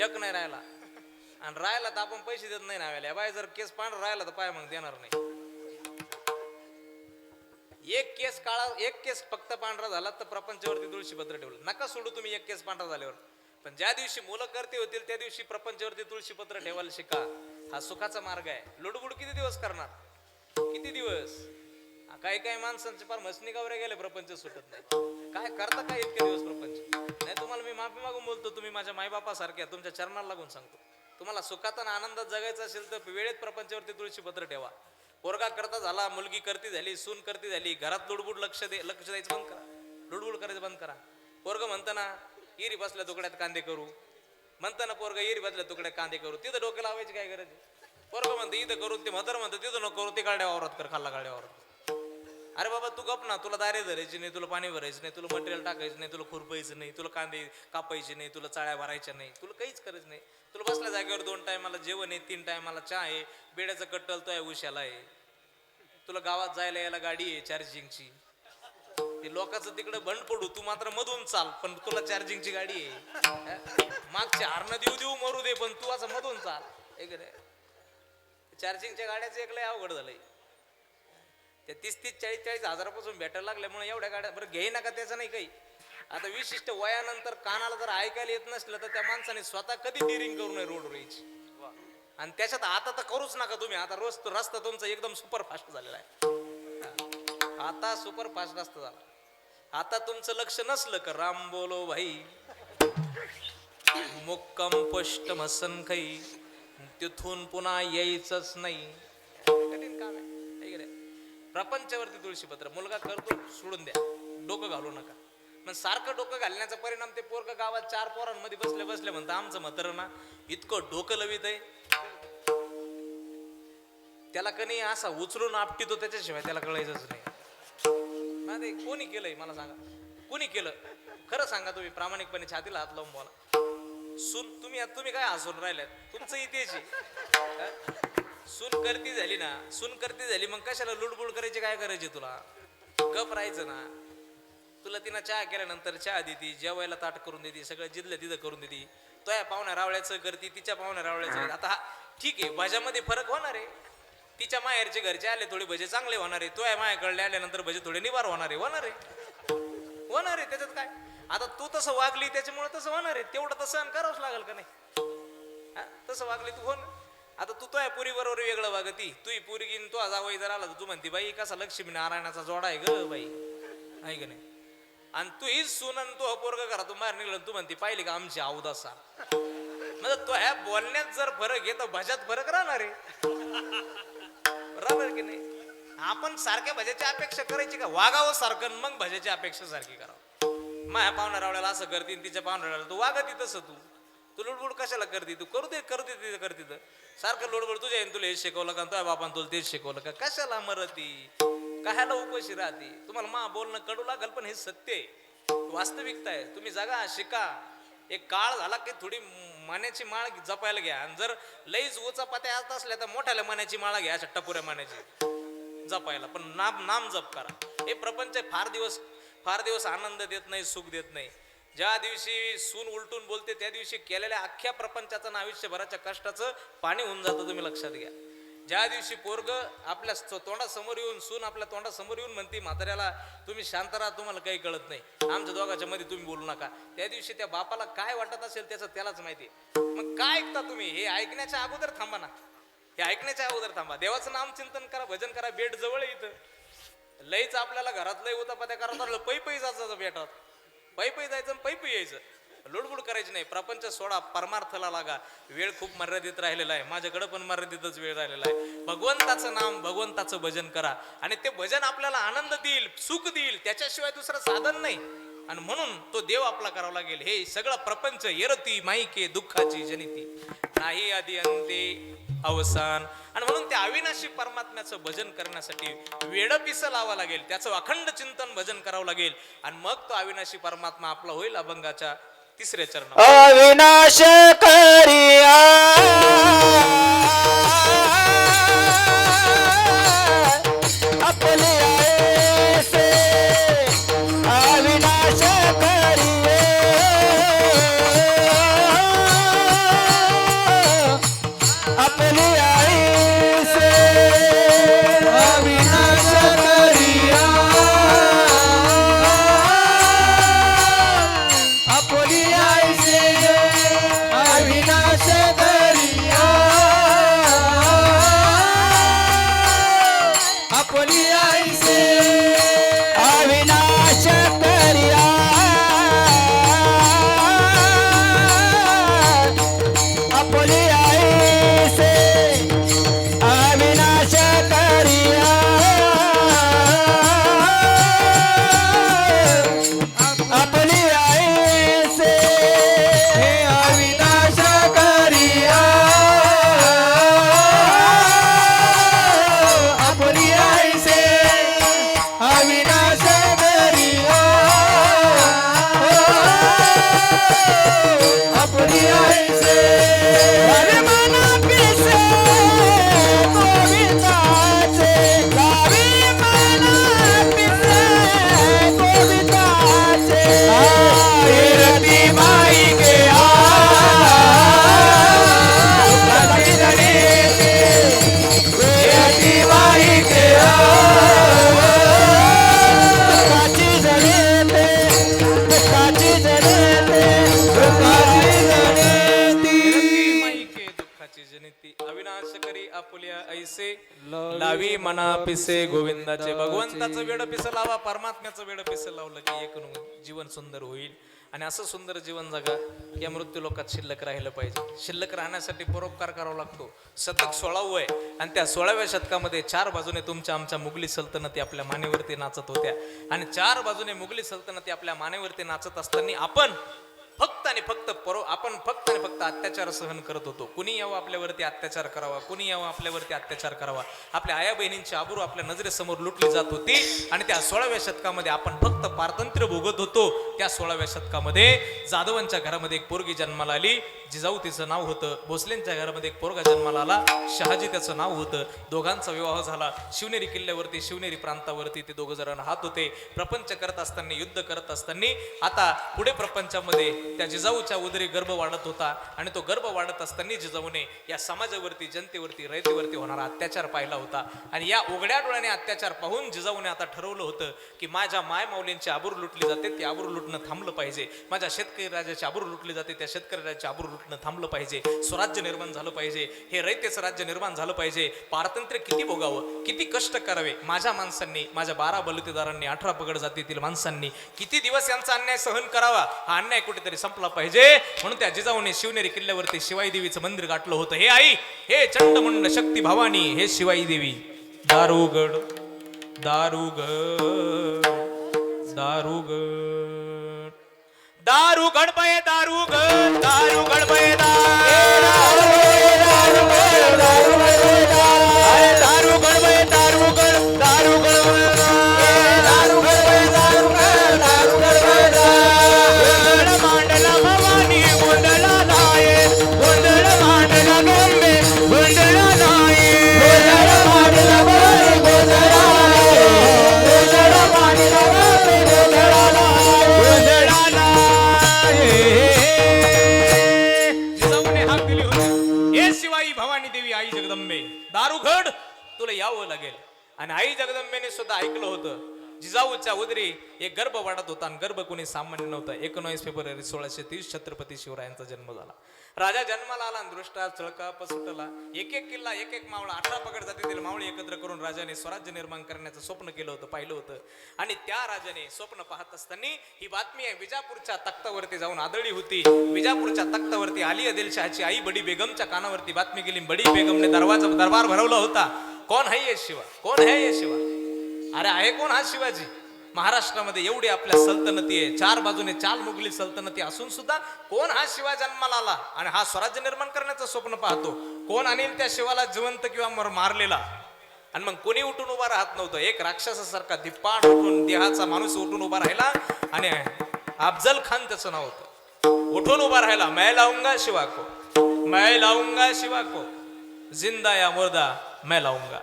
एक नाही राहिला. आणि राहिला तर आपण पैसे देत नाही नाव्याला. बाय जर केस पांढरा राहिला तर पाय मग देणार नाही. एक केस काळा, एक केस फक्त पांढरा झाला तर प्रपंचावरती तुळशीपत्र ठेवलं. नका सोडू तुम्ही एक केस पांढरा झाल्यावर, पण ज्या दिवशी मुलं करते होतील त्या दिवशी प्रपंचावरती तुळशीपत्र ठेवायला शिका. हा सुखाचा मार्ग आहे. लुडबुड किती दिवस करणार? किती दिवस? काही काही माणसांचे फार मसनिकावर गेले, प्रपंच सुटत नाही. काय करता काय इतके दिवस प्रपंच? नाही, तुम्हाला मी माफी मागून बोलतो, तुम्ही माझ्या मायबापासारख्या, तुमच्या चरणाला लागून सांगतो. तुम्हाला सुखात आणि आनंदात जगायचं असेल तर वेळेत प्रपंचावरती तुळशीपत्र ठेवा. पोरगा करता झाला, मुलगी करती झाली, सून करती झाली, घरात लुडबुड लक्ष द्यायचं बंद करा. लुडबुड करायचं बंद करा. पोरग म्हणतं ना इरी बसल्या तुकड्यात कांदे करू, म्हणतं ना पोरग इरी बसल्या तुकड्यात कांदे करू, तिथं डोक्याला लावायची काय गरज आहे? पोरग म्हणतं इथं करू, ते म्हातारं म्हणतं तिथं नको करू, ते गाड्या वावरात कर, खाल्ला गाड्या वावरात. अरे बाबा तू गप ना, तुला दारे धरायची नाही, तुला पाणी भरायचं नाही, तुला मटेरियल टाकायचं नाही, तुला खुरपायचं नाही, तुला कांदे कापायचे नाही, तुला चाळ्या भरायच्या नाही, तुला काहीच करायचं नाही. तुला बसल्या जागेवर 2 टायमाला जेवण आहे, 3 टायमाला चहा आहे, बेड्याचं कट्टल तो आहे, उशाला आहे. तुला गावात जायला यायला गाडी आहे चार्जिंगची. ते लोकांचं तिकडे बंड पडू, तू मात्र मधून चाल, पण तुला चार्जिंगची गाडी आहे. मागच्या हारणं देऊ देऊ मरू दे, पण तू असं मधून चाल. एक चार्जिंगच्या गाड्याचं एक लय अवघड झालंय. त्या 30-40 हजारापासून भेटायला लागल्यामुळे एवढ्या गाड्या बरं घेई नका त्याचं नाही काही. आता विशिष्ट वयानंतर कानाला जर ऐकायला येत नसलं तर त्या माणसाने स्वतः कधी डिरिंग करू नये रोडवर यायची. आणि त्याच्यात आता तर करूच नका तुम्ही. आता रस्ता तुमचा एकदम सुपरफास्ट झालेला आहे. आता सुपरफास्ट रस्ता झाला. आता तुमचं लक्ष नसलं का राम बोलो भाई मुक्कम पुष्ट मसन खाई, तिथून पुन्हा यायचंच नाही. कठीण काम आहे. प्रपंचावरती तुळशीपत्र. मुलगा करतो सोडून द्या, डोकं घालू नका. मग सारखं डोकं घालण्याचा परिणाम ते पोरग गावात 4 पोरांमध्ये बसले बसले म्हणतं आमचं म्हातारं ना इतकं डोकं लवित आहे, त्याला कधी असा उचलून आपटितो त्याच्याशिवाय त्याला कळायचंच नाही. कोणी केलंय मला सांगा, कोणी केलं? खरं सांगा तुम्ही, प्रामाणिकपणे छातीला हात लावून बोला. सून तुम्ही काय हसून राहिल्यात? तुमचं इतिहास सून करती झाली ना, सून करती झाली मग कशाला लुडबुड करायची, काय करायची? तुला गप राहायचं ना. तुला तिनं चहा केल्यानंतर चहा देती, जेवायला ताट करून देते, सगळं जिथलं तिथं करून देते. तो या पाहुण्या रावळ्याचं करती, तिच्या पाहुण्या रावळ्याचं. आता ठीक आहे, भाज्यामध्ये फरक होणार आहे. तिच्या माहेरचे घरचे आले थोडे भजे चांगले होणार आहे, तो या मायाकडले आल्यानंतर भजे थोडे निवार होणार आहे. त्याच्यात काय? आता तू तसं वागली त्याच्यामुळे तसं होणार आहे. तेवढं तर सहन करावंच लागेल का नाही? तसं वागली तू हो ना. आता तू या पुरी बरोबर वेगळं वागती. तू पुरी तो जावई जर आला तू म्हणती बाई कसा लक्ष्मी नारायणाचा जोडा आहे ग बाई, आहे का नाही? आणि तू हीच सून आणि तो पोरग घरातून बाहेर निघलं तू म्हणती पाहिली का आमची अवदासा. म्हणजे तो ह्या बोलण्यात जर फरक आहे तर भाज्यात फरक राहणार आहे, बरोबर की नाही? आपण सारख्या भाज्याची अपेक्षा करायची का? वागावं सारखं मग भाज्याची अपेक्षा सारखी करावं. माझ्या पाहुण्या रावळ्याला असं करते, तिच्या पाहुण्या रावळ्याला तू वागती तसं. तू लुडबुड कशाला करते? तू करू दे तिथं करते तर सारखं लुडबुड तुझ्या तुला हेच शिकवलं का? तुझ्या बापान तुला तेच शिकवलं का? कशाला मरती, कशाला उपाशी राहते? तुम्हाला मा बोलणं कडू लागल पण हे सत्य आहे, वास्तविकता आहे. तुम्ही जगा, शिका. एक काळ झाला की थोडी मान्याची माळ जपायला घ्या. आणि जर लईच उचा पात्या असत असल्या तर मोठ्याला मान्याची माळा घ्या, अशा टपुऱ्या मान्याची जपायला. पण नाम जप करा. हे प्रपंच फार दिवस आनंद देत नाही, सुख देत नाही. ज्या दिवशी सून उलटून बोलते त्या दिवशी केलेल्या अख्ख्या प्रपंचाचं आयुष्यभराच्या कष्टाचं पाणी होऊन जातं. तुम्ही लक्षात घ्या. ज्या दिवशी पोरग आपल्या तोंडासमोर येऊन सून आपल्या तोंडासमोर येऊन म्हणते म्हाताऱ्याला तुम्ही शांत राहा, तुम्हाला काही कळत नाही, आमच्या दोघांच्या मध्ये तुम्ही बोलू नका, त्या दिवशी त्या बापाला काय वाटत असेल त्याचं त्यालाच माहिती. मग काय ऐकता तुम्ही? हे ऐकण्याच्या अगोदर थांबा ना, हे ऐकण्याच्या अगोदर थांबा. देवाचं नाम चिंतन करा, भजन करा. बेट जवळ इथं लईच आपल्याला घरात लई होता पत्या करा, पै पै जायचं बेटात, पै पै जायचं पै पै यायचं, लुडबुड करायची नाही. प्रपंच सोडा, परमार्थाला लागा. वेळ खूप मर्यादित राहिलेला आहे, माझ्याकडे पण मर्यादितच वेळ राहिलेला आहे. भगवंताचं नाम, भगवंताचं भजन करा आणि ते भजन आपल्याला आनंद देईल, सुख देईल, त्याच्याशिवाय दुसरं साधन नाही. आणि म्हणून तो देव आपला करावा लागेल. हे सगळं प्रपंच येरती माईके दुःखाची जनिती, नाही आधी अंते अवसान. आणि म्हणून त्या अविनाशी परमात्म्याचं भजन करण्यासाठी वेड पिस लावा लागेल, त्याचं अखंड चिंतन भजन करावं लागेल. आणि मग तो अविनाशी परमात्मा आपला होईल अभंगाच्या तिसऱ्या चरणात. अविनाश करिया आपले ऐसे, अविनाश करिये आपले ऐसे, अविनाश करिया आपली ऐसे, अविनाश करिया आपली ऐसे, अविनाश करिया आपली ऐसे, अविनाश करिया आपली ऐसे, हे अविनाश करिया आपली ऐसे, अविनाश करिया आपली ऐसे. अरे मना पिसे गोविंदाचे, गावी मना पिसे गोविंदाचे, रती माई के रती माई के काची जळेते, काची जळेते, काची जळेती. माईके दुःखाची जनिती, अविनाश करी आपुल्या ऐसे, लावी मना पिसे गोविंदाचे. भगवंताचं वेड पिस लावा, परमात्म्याचं वेड पिस लावलं की एक जीवन सुंदर होईल. आणि असं सुंदर जीवन जगा या मृत्यू लोकात शिल्लक राहिलं पाहिजे. शिल्लक राहण्यासाठी परोपकार करावा लागतो. शतक 16 आहे आणि त्या 16व्या शतकामध्ये 4 बाजूने तुमच्या आमच्या मुघली सल्तनती आपल्या मानेवरती नाचत होत्या. आणि 4 बाजूने मुघली सल्तनती आपल्या मानेवरती नाचत असताना आपण फक्त आणि फक्त अत्याचार सहन करत होतो. कुणी यावं आपल्यावरती अत्याचार करावा, कुणी यावं आपल्यावरती अत्याचार करावा. आपल्या आया बहिणींची आबरू आपल्या नजरेसमोर लुटली जात होती. आणि त्या 16व्या शतकामध्ये आपण फक्त पारतंत्र्य भोगत होतो. त्या 16व्या शतकामध्ये जाधवांच्या घरामध्ये एक पोरगी जन्माला आली, जिजाऊ तिचं नाव होतं. भोसलेंच्या घरामध्ये एक पोरगा जन्माला आला, शहाजी त्याचं नाव होतं. दोघांचा विवाह झाला. शिवनेरी किल्ल्यावरती, शिवनेरी प्रांतावरती ते दोघं जण राहत होते. प्रपंच करत असताना, युद्ध करत असताना आता पुढे प्रपंचामध्ये त्या जिजाऊच्या उदरी गर्भ वाढत होता. आणि तो गर्भ वाढत असताना जिजाऊने या समाजावरती, जनतेवरती, रयतेवरती होणारा अत्याचार पाहिला होता. आणि या उघड्या डोळ्याने अत्याचार पाहून जिजाऊने आता ठरवलं होतं की माझ्या माय माऊलींची आबरू लुटली जाते, ती आबरू लुटणं थांबलं पाहिजे. माझ्या शेतकरी राजाची आबरू लुटली जाते, त्या शेतकरी राजाची आबरू लुटणं थांबलं पाहिजे. स्वराज्य निर्माण झालं पाहिजे, हे रयतेचं राज्य निर्माण झालं पाहिजे. पारतंत्र्य किती भोगावं, किती कष्ट करावे. माझ्या माणसांनी, माझ्या 12 बलुतेदारांनी, 18 पगड जातीतील माणसांनी किती दिवस यांचा अन्याय सहन करावा. हा अन्याय कुठेतरी संपला पाहिजे. म्हणून त्या जिजाऊने शिवनेरी किल्ल्यावरती शिवाई देवीचं मंदिर गाठलं होतं. हे आई, हे चंडमुंड शक्ती भवानी, हे शिवाई देवी. दारुगड दारुगड दारुगड दारुगड बये दारुगड दारुगड बये जगदंबे लागेल. आणि आई जगदंबेने सुद्धा ऐकलं होतं जिजाऊच्या उदरी एक गर्भ वाढत होता आणि गर्भ कोणी सामान्य नव्हता. 19 फेब्रुवारी 1630 छत्रपती शिवरायांचा जन्म झाला. राजा जन्माला आला आणि दृष्टा चळका पसुटला. एक एक किल्ला एक एक मावळा 18 पगड जातीतील मावळे एकत्र करून राजाने स्वराज्य निर्माण करण्याचं स्वप्न केलं होतं, पाहिलं होतं. आणि त्या राजाने स्वप्न पाहत असताना ही बातमी आहे विजापूरच्या तख्तावरती जाऊन आदळली होती. विजापूरच्या तख्तावरती अली आदिलशहाची आई बडी बेगमच्या कानावरती बातमी गेली. बडी बेगमने दरबार भरवला होता. कोण आहे ये शिवा, कोण आहे ये शिवा, अरे आहे कोण हा शिवाजी. महाराष्ट्रामध्ये एवढी आपल्या सल्तनती आहे, 4 बाजूने 4 मुघली सल्तनती असून सुद्धा कोण हा शिवा जन्माला आला आणि हा स्वराज्य निर्माण करण्याचं स्वप्न पाहतो. कोण आणील त्या शिवाला जिवंत किंवा मारलेला. आणि मग कोणी उठून उभा राहत नव्हतं. एक राक्षसासारखा दिपाट उठून देहाचा माणूस उठून उभा राहिला आणि अफजल खान त्याचं नाव होतं. उठून उभा राहिला. मैं लाऊंगा शिवा को, मैं लाऊंगा शिवा को, जिंदा या मुर्दा मैं लाऊंगा.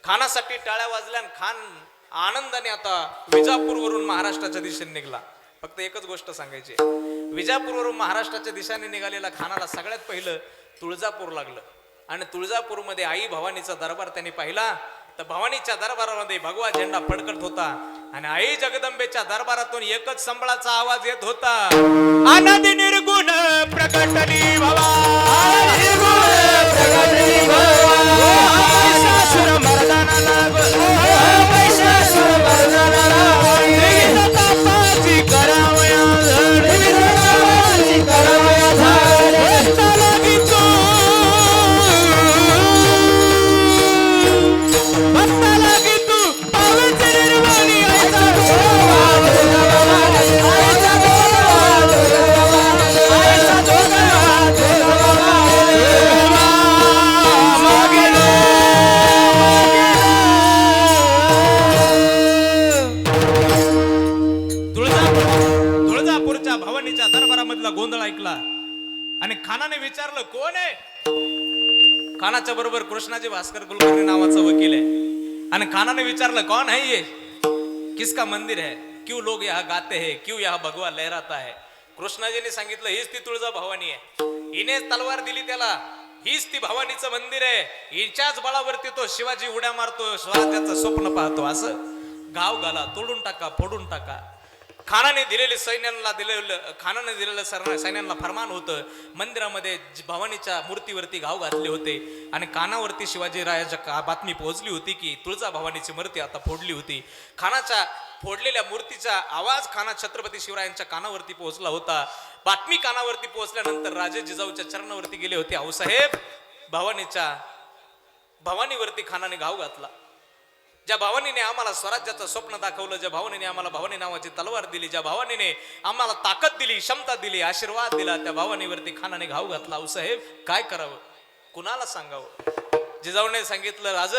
खानासाठी टाळ्या वाजल्या आणि खान आनंदाने आता विजापूरवरून महाराष्ट्राच्या दिशेने निघाला. फक्त एकच गोष्ट सांगायची, विजापूरवरून महाराष्ट्राच्या दिशेने निघालेला खानाला सगळ्यात पहिलं तुळजापूर लागलं. आणि तुळजापूरमध्ये आई भवानीचा दरबार त्यांनी पाहिला. तर भवानीच्या दरबारामध्ये भगवा झेंडा फडकत होता आणि आई जगदंबेच्या दरबारातून एकच संबळाचा आवाज येत होता, आनंदी निर्गुण प्रकटली भवा, गोंधळ ऐकला. आणि खानाने विचारलं कोण आहे. खानाच्या बरोबर कृष्णाजी भास्कर कुलकर्णी नावाचा वकील आहे. आणि खानाने विचारलं कौन है ये, किसका मंदिर है, क्यों लोग यहाँ गाते हैं, क्यों यहाँ भगवा लहराता है. कृष्णाजीने सांगितलं हीच ती तुळजा भवानी आहे. हिने तलवार दिली त्याला, हीच ती भवानीचं मंदिर आहे. हिच्याच बळावरती तो शिवाजी उड्या मारतो, स्वराज्याचं स्वप्न पाहतो. असं गाव गाला, तोडून टाका, फोडून टाका. खानाने दिलेले सैन्यांना फरमान होतं. मंदिरामध्ये भवानीच्या मूर्तीवरती घाव घातले होते आणि कानावरती शिवाजी रायाच्या बातमी पोहोचली होती की तुळजा भवानीची मूर्ती आता फोडली होती. खानाच्या फोडलेल्या मूर्तीचा आवाज खाना छत्रपती शिवरायांच्या कानावरती पोहोचला होता. बातमी कानावरती पोहोचल्यानंतर राजे जिजाऊच्या चरणावरती गेले होते. आऊसाहेब, भवानीवरती खानाने घाव घातला. ज्या भवानीने आम्हाला स्वराज्याचं स्वप्न दाखवलं, ज्या भवानीने आम्हाला भवानी नावाची तलवार दिली, ज्या भवानीने आम्हाला ताकद दिली, क्षमता दिली, आशीर्वाद दिला, त्या भवानीवरती खानाने घाव घातला. आऊसाहेब, काय करावं, कुणाला सांगावं. जिजाऊने सांगितलं, राज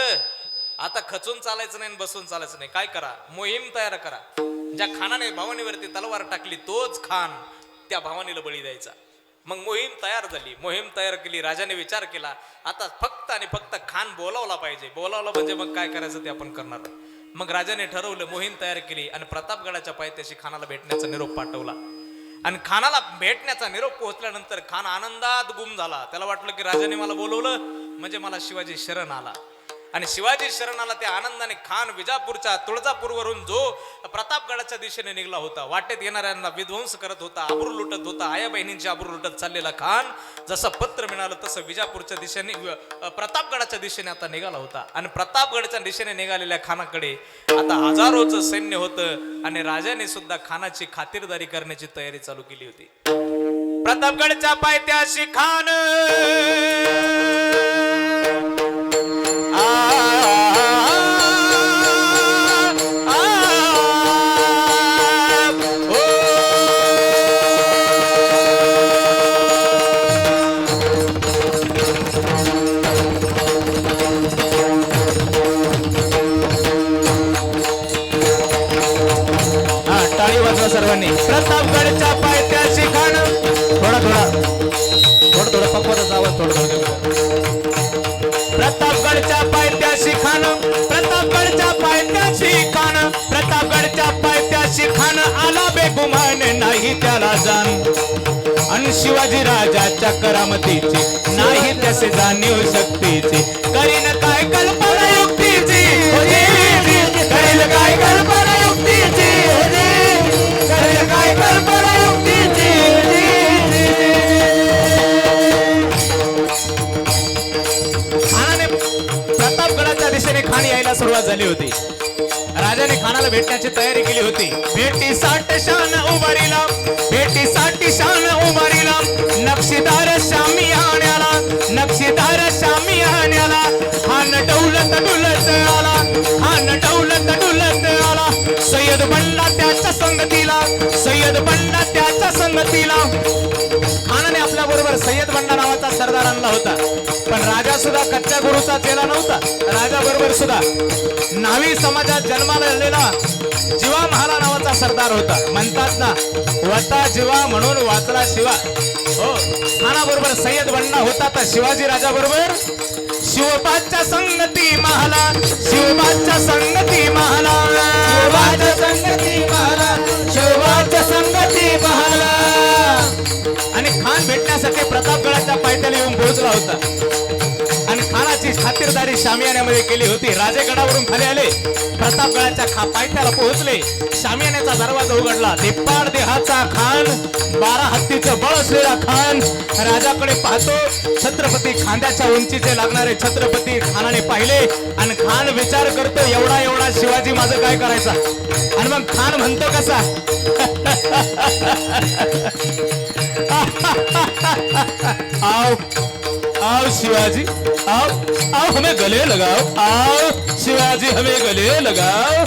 आता खचून चालायचं नाही, बसून चालायचं नाही. काय करा, मोहीम तयार करा. ज्या खानाने भवानीवरती तलवार टाकली तोच खान त्या भवानीला बळी द्यायचा. मग मोहीम तयार झाली. मोहीम तयार केली. राजाने विचार केला, आता फक्त आणि फक्त खान बोलावला पाहिजे. बोलावला म्हणजे मग काय करायचं ते आपण करणार. मग राजाने ठरवलं, मोहीम तयार केली आणि प्रतापगडाच्या पायथ्याशी खानाला भेटण्याचा निरोप पाठवला. आणि खानाला भेटण्याचा निरोप पोहोचल्यानंतर खान आनंदात गुम झाला. त्याला वाटलं की राजाने मला बोलवलं म्हणजे मला शिवाजी शरण आला. आणि शिवाजी शरणाला त्या आनंदाने खान विजापूरच्या तुळजापूरवरून जो प्रतापगडाच्या दिशेने निघाला होता, वाटेत येणाऱ्यांना विध्वंस करत होता, आबरू लुटत होता, आया बहिणींची आबरू लुटत चाललेला खान जसं पत्र मिळालं तसं विजापूरच्या दिशेने प्रतापगडाच्या दिशेने आता निघाला होता. आणि प्रतापगडच्या दिशेने निघालेल्या खानाकडे आता हजारोचं सैन्य होतं आणि राजाने सुद्धा खानाची खातिरदारी करण्याची तयारी चालू केली होती. प्रतापगडच्या पायथ्याशी खान सर्वांनी प्रतापगडच्या पायथ्याशी खान, थोडा पक्वाचा आवाज थोडा. प्रतापगडच्या पायथ्याशी खान, प्रतापगडच्या पायथ्याशी खान, प्रतापगडच्या पायथ्याशी खान आला बेगुमान नाही त्याला जाण. आणि शिवाजी राजाच्या करामतीची नाही त्याचे जाणीव शक्तीची. करीन काय कल्पना युक्ती यायला सुरुवात झाली होती. राजाने खानाला भेटण्याची तयारी केली होती. भेटीसाठी शान उभारीला, भेटीसाठी शान उभारीला, नक्षीदार शामी आण्याला, नक्षीदार शामी आण्याला. खान डौलत डुलत आला, खान डौलत डुलत आला. सय्यद बनला त्याच्या संगतीला, सय्यद बनला त्याच्या संगतीला. खानाने आपल्या बरोबर सय्यद बंडा नावाचा सरदार आणला होता. पण राजा सुद्धा कच्च्या गुरुचा चेला नव्हता. राजा बरोबर सुद्धा न्हावी समाजात जन्माला आलेला जीवा महाला नावाचा सरदार होता. म्हणतात ना, वता जीवा म्हणून वाचला शिवा. हो, खाना बरोबर सय्यद बंडा होता. तर शिवाजी राजा बरोबर शिवबाच्या संगती महाला, शिवबाच्या संगती महाला, शिवबाच्या संगती महाला, शिवबाच्या संगती महाला. आणि खान भेटण्यासाठी प्रतापगडाच्या पायथ्याला येऊन पोहोचला होता. आणि खानाची खातिरदारी शामियान्यामध्ये केली होती. राजेगडावरून खाली आले, प्रतापगडाच्या पायथ्याला पोहोचले. शामियान्याचा दरवाजा उघडला. धिप्पाड देहाचा खान, 12 हत्तीचं बळ असलेला खान राजाकडे पाहतो. छत्रपती खांद्याच्या उंचीचे लागणारे छत्रपती खानाने पाहिले. आणि खान विचार करतो, एवढा एवढा शिवाजी माझं काय करायचा. आणि मग खान म्हणतो कसा, आओ आओ शिवाजी, आओ आओ हमें गले लगाओ, आओ शिवाजी हमें गले लगाओ.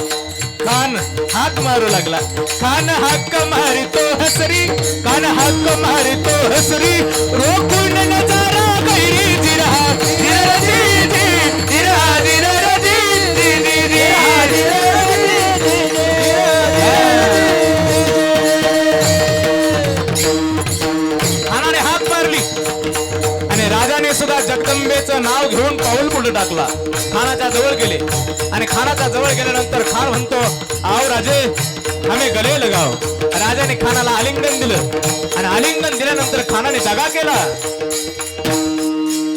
खान हाक मारू लागला. खान हाक मारी तो हसरी, खान हाक मारी तो हसरी. रोखून नजारा गैरी जिरहा, जिरहा जी जी, जिरहा जिरहा जी जी जी, जिरहा जिरहा जी जी. खानाने हाक मारली आणि राजाने सुद्धा जगदंबेचं नाव घेऊन पाऊल पुढे टाकला. खानाच्या जवळ गेले आणि खानाच्या जवळ गेल्यानंतर खान म्हणतो, आओ राजे हमें गले लगाओ. राजाने खानाला आलिंगन दिलं आणि आलिंगन दिल्यानंतर खानाने दगा केला.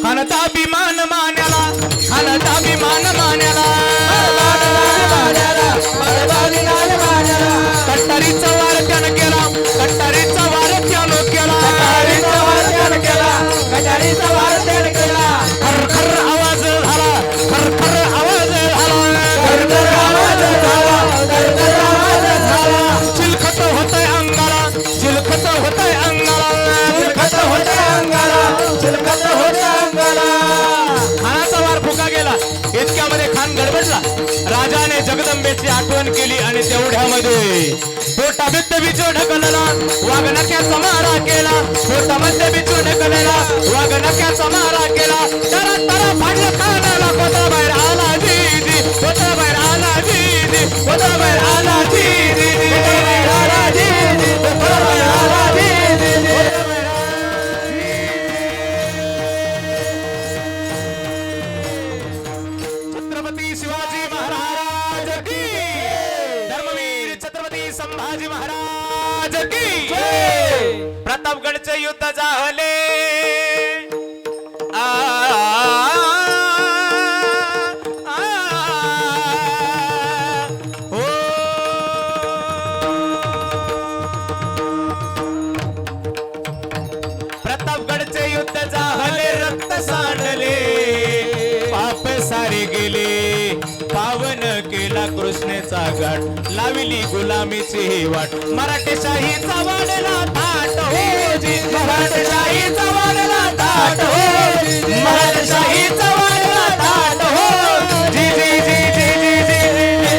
खानाचा अभिमान मान्याला, खानाचा अभिमान मान्याला, कट्टारीचा वार त्यानं केला, कट्टारीचा वार त्यानं केला, कट्टारीचा वार त्यानं केला, कट्टारीचा वार त्यानं केला. खरखर आवाज झाला, खरखर आवाज झाला, खरखर आवाज झाला, खरखर आवाज झाला. चिलखत होतंय अंगाला, चिलखत होतंय अंगाला, चिलखत होतंय अंगाला, चिलखत होतंय अंगाला. खानाचा वार फुका गेला. इतक्यामध्ये खान गडबडला. राजाने जगदंबेची आठवण केली आणि तेवढ्यामध्ये पोटामध्ये बिचू ढकलला, वाघनक्याचा मारा केला. पोटामध्ये बिचू ढकलला, वाघनक्याचा मारा केला. तरा तरा फाडलं खानाला. कोता बाहेर आला जी जी, कोता बाहेर आला जी जी, कोता बाहेर आला जी जी, कोता बाहेर आला जी जी, कोता बाहेर आला जी जी. छत्रपती शिवाजी महाराज की, धर्मवीर छत्रपती संभाजी महाराज की. प्रतापगडचे युद्ध झाले. हो. प्रतापगडचे युद्ध झाले, रक्त सांडले, पाप सारे गेले. पावन केला कृष्णेचा घाट, लाविली गुलामीची ही वाट. मराठेशाहीचा वाढला थाट हो जी, मराठेशाहीचा वाढला थाट हो जी, मराठेशाहीचा वाढला थाट हो जी जी जी जी जी जी जी.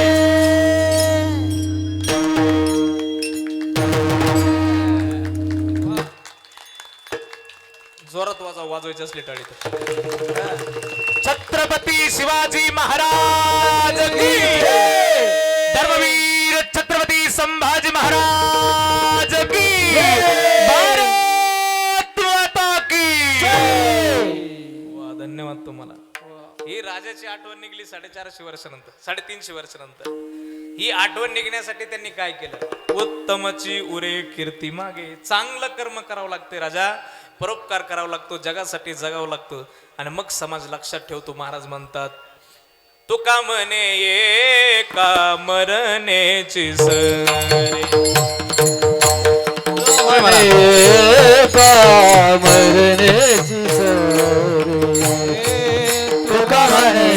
जोरात वाजवायची असली टाळी तर. छत्रपती शिवाजी महाराज की, धर्मवीर छत्रपती संभाजी महाराज की, भारत माता की. वा, धन्यवाद तुम्हाला. ही राजाची आठवण निघली 450 वर्षानंतर, 350 वर्षानंतर. ही आठवण निघण्यासाठी त्यांनी काय केलं, उत्तमची उरे कीर्ती मागे. चांगलं कर्म करावं लागते राजा, परोपकार करावा लागतो, जगासाठी जगावं लागतं आणि मग समाज लक्षात ठेवतो. महाराज म्हणतात, तुका म्हणे एका मरणेची सरी, तुका म्हणे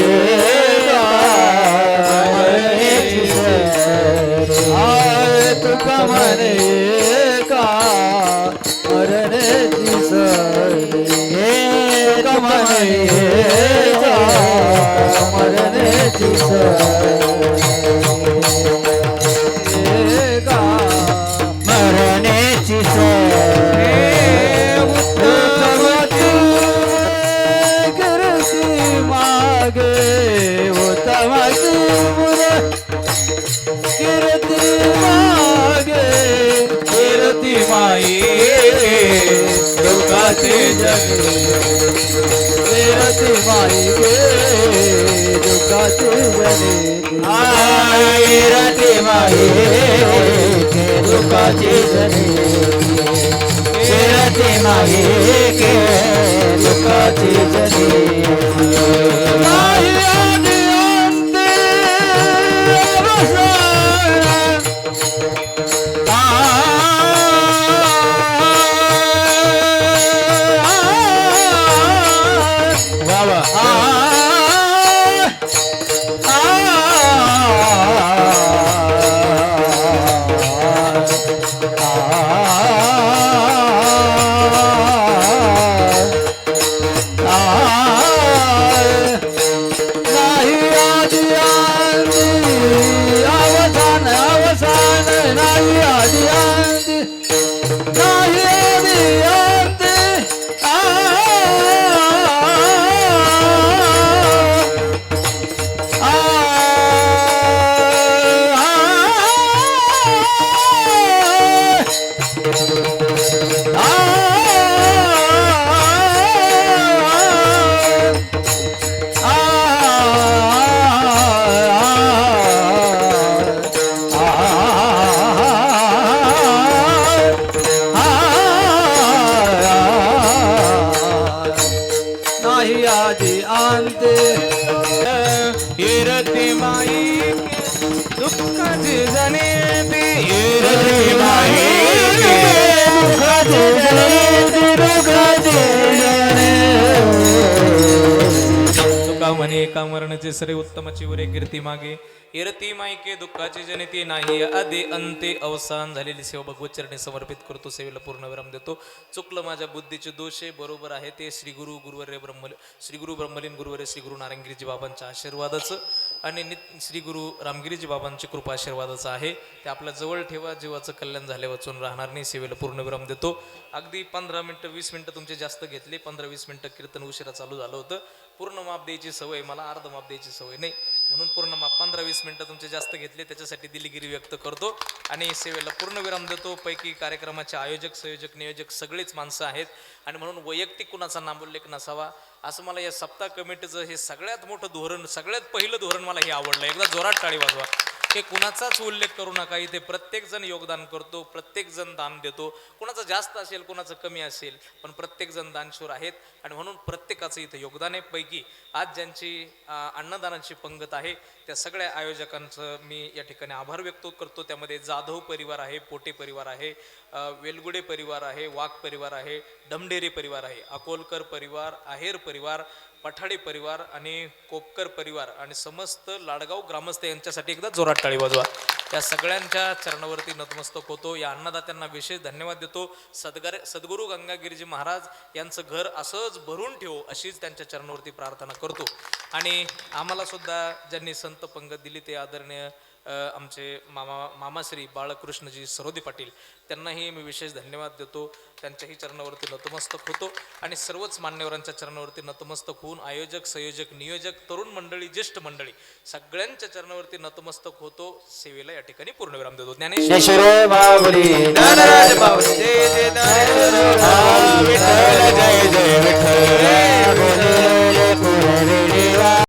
मरण्याची कीर्ती मागे उत्तमाची कीर्ती मागे कीर्ती माई दुःखाचे जगे कीर्ती माई गे दुःखाचे जगे कीर्ती माई के दुःखाचे जगे कीर्ती माई के दुःखाचे जगे कीर्ती माई दुःखाची जने कीर्ती माई दुःखाची तुका म्हणे एका मरणाचे सरे उत्तमाची उरे कीर्ती मागे कीर्ती मायके दुःखाची जनिती नाही आदि अंते अवसान झालेली सेवा भगवत चरणी समर्पित करतो सेवेला पूर्ण विराम देतो चुकलं माझ्या बुद्धीचे दोषे बरोबर आहे ते श्री गुरु गुरुवर्य श्री गुरु ब्रह्मलीन गुरुवर्य श्री गुरु नारायणगिरीजी बाबांच्या आशीर्वादाचं आणि श्री गुरु रामगिरीजी बाबांची कृपा आशीर्वादाचं आहे ते आपल्या जवळ ठेवा जीवाचं कल्याण झाले वाचून राहणार नाही सेवेला पूर्ण विराम देतो अगदी 15 मिनिटं 20 मिनिटं तुमचे जास्त घेतले 15-20 मिनिटं कीर्तन उशिरा चालू झालं होतं पूर्ण माप द्यायची सवय मला अर्ध माप द्यायची सवय नाही म्हणून पूर्ण माप 15-20 मिनिटं तुमचे जास्त घेतले त्याच्यासाठी दिलगिरी व्यक्त करतो आणि सेवेला पूर्ण विराम देतो पैकी कार्यक्रमाचे आयोजक संयोजक नियोजक सगळेच माणसं आहेत आणि म्हणून वैयक्तिक कुणाचा नामोल्लेख नसावा असं मला या सप्ताह कमिटीचं हे सगळ्यात मोठं धोरण सगळ्यात पहिलं धोरण मला हे आवडलं एकदा जोरात टाळी वाजवा हे कुणाचाच उल्लेख करू नका इथे प्रत्येक जण योगदान करतो प्रत्येक जण दान देतो कुणाचं जास्त असेल कुणाचं कमी असेल पण प्रत्येक जण दानशूर आहेत आणि म्हणून प्रत्येकाचं इथे योगदान आहे पैकी आज ज्यांची अन्नदानाची पंगत आहे त्या सगळ्या आयोजकांचं मी या ठिकाणी आभार व्यक्त करतो त्यामध्ये जाधव परिवार आहे पोटे परिवार आहे वेलगुडे परिवार आहे वाघ परिवार आहे डमडेरे परिवार आहे अकोलकर परिवार आहेर परिवार पठाडे परिवार आणि कोपकर परिवार आणि समस्त लाडगाव ग्रामस्थ यांच्यासाठी एकदा जोरात टाळी वाजवा या सगळ्यांच्या चरणावरती नतमस्तक होतो या अन्नदात्यांना विशेष धन्यवाद देतो सद्गुरू गंगागिरीजी महाराज यांचं घर असंच भरून ठेवो अशीच त्यांच्या चरणावरती प्रार्थना करतो आणि आम्हाला सुद्धा ज्यांनी संत पंगत दिली ते आदरणीय आमचे मामाश्री बाळकृष्णजी सरोदे पाटील त्यांनाही मी विशेष धन्यवाद देतो त्यांच्याही चरणावरती नतमस्तक होतो आणि सर्वच मान्यवरांच्या चरणावरती नतमस्तक होऊन आयोजक संयोजक नियोजक तरुण मंडळी ज्येष्ठ मंडळी सगळ्यांच्या चरणावरती नतमस्तक होतो सेवेला या ठिकाणी पूर्णविराम देतो ज्ञानेश्वर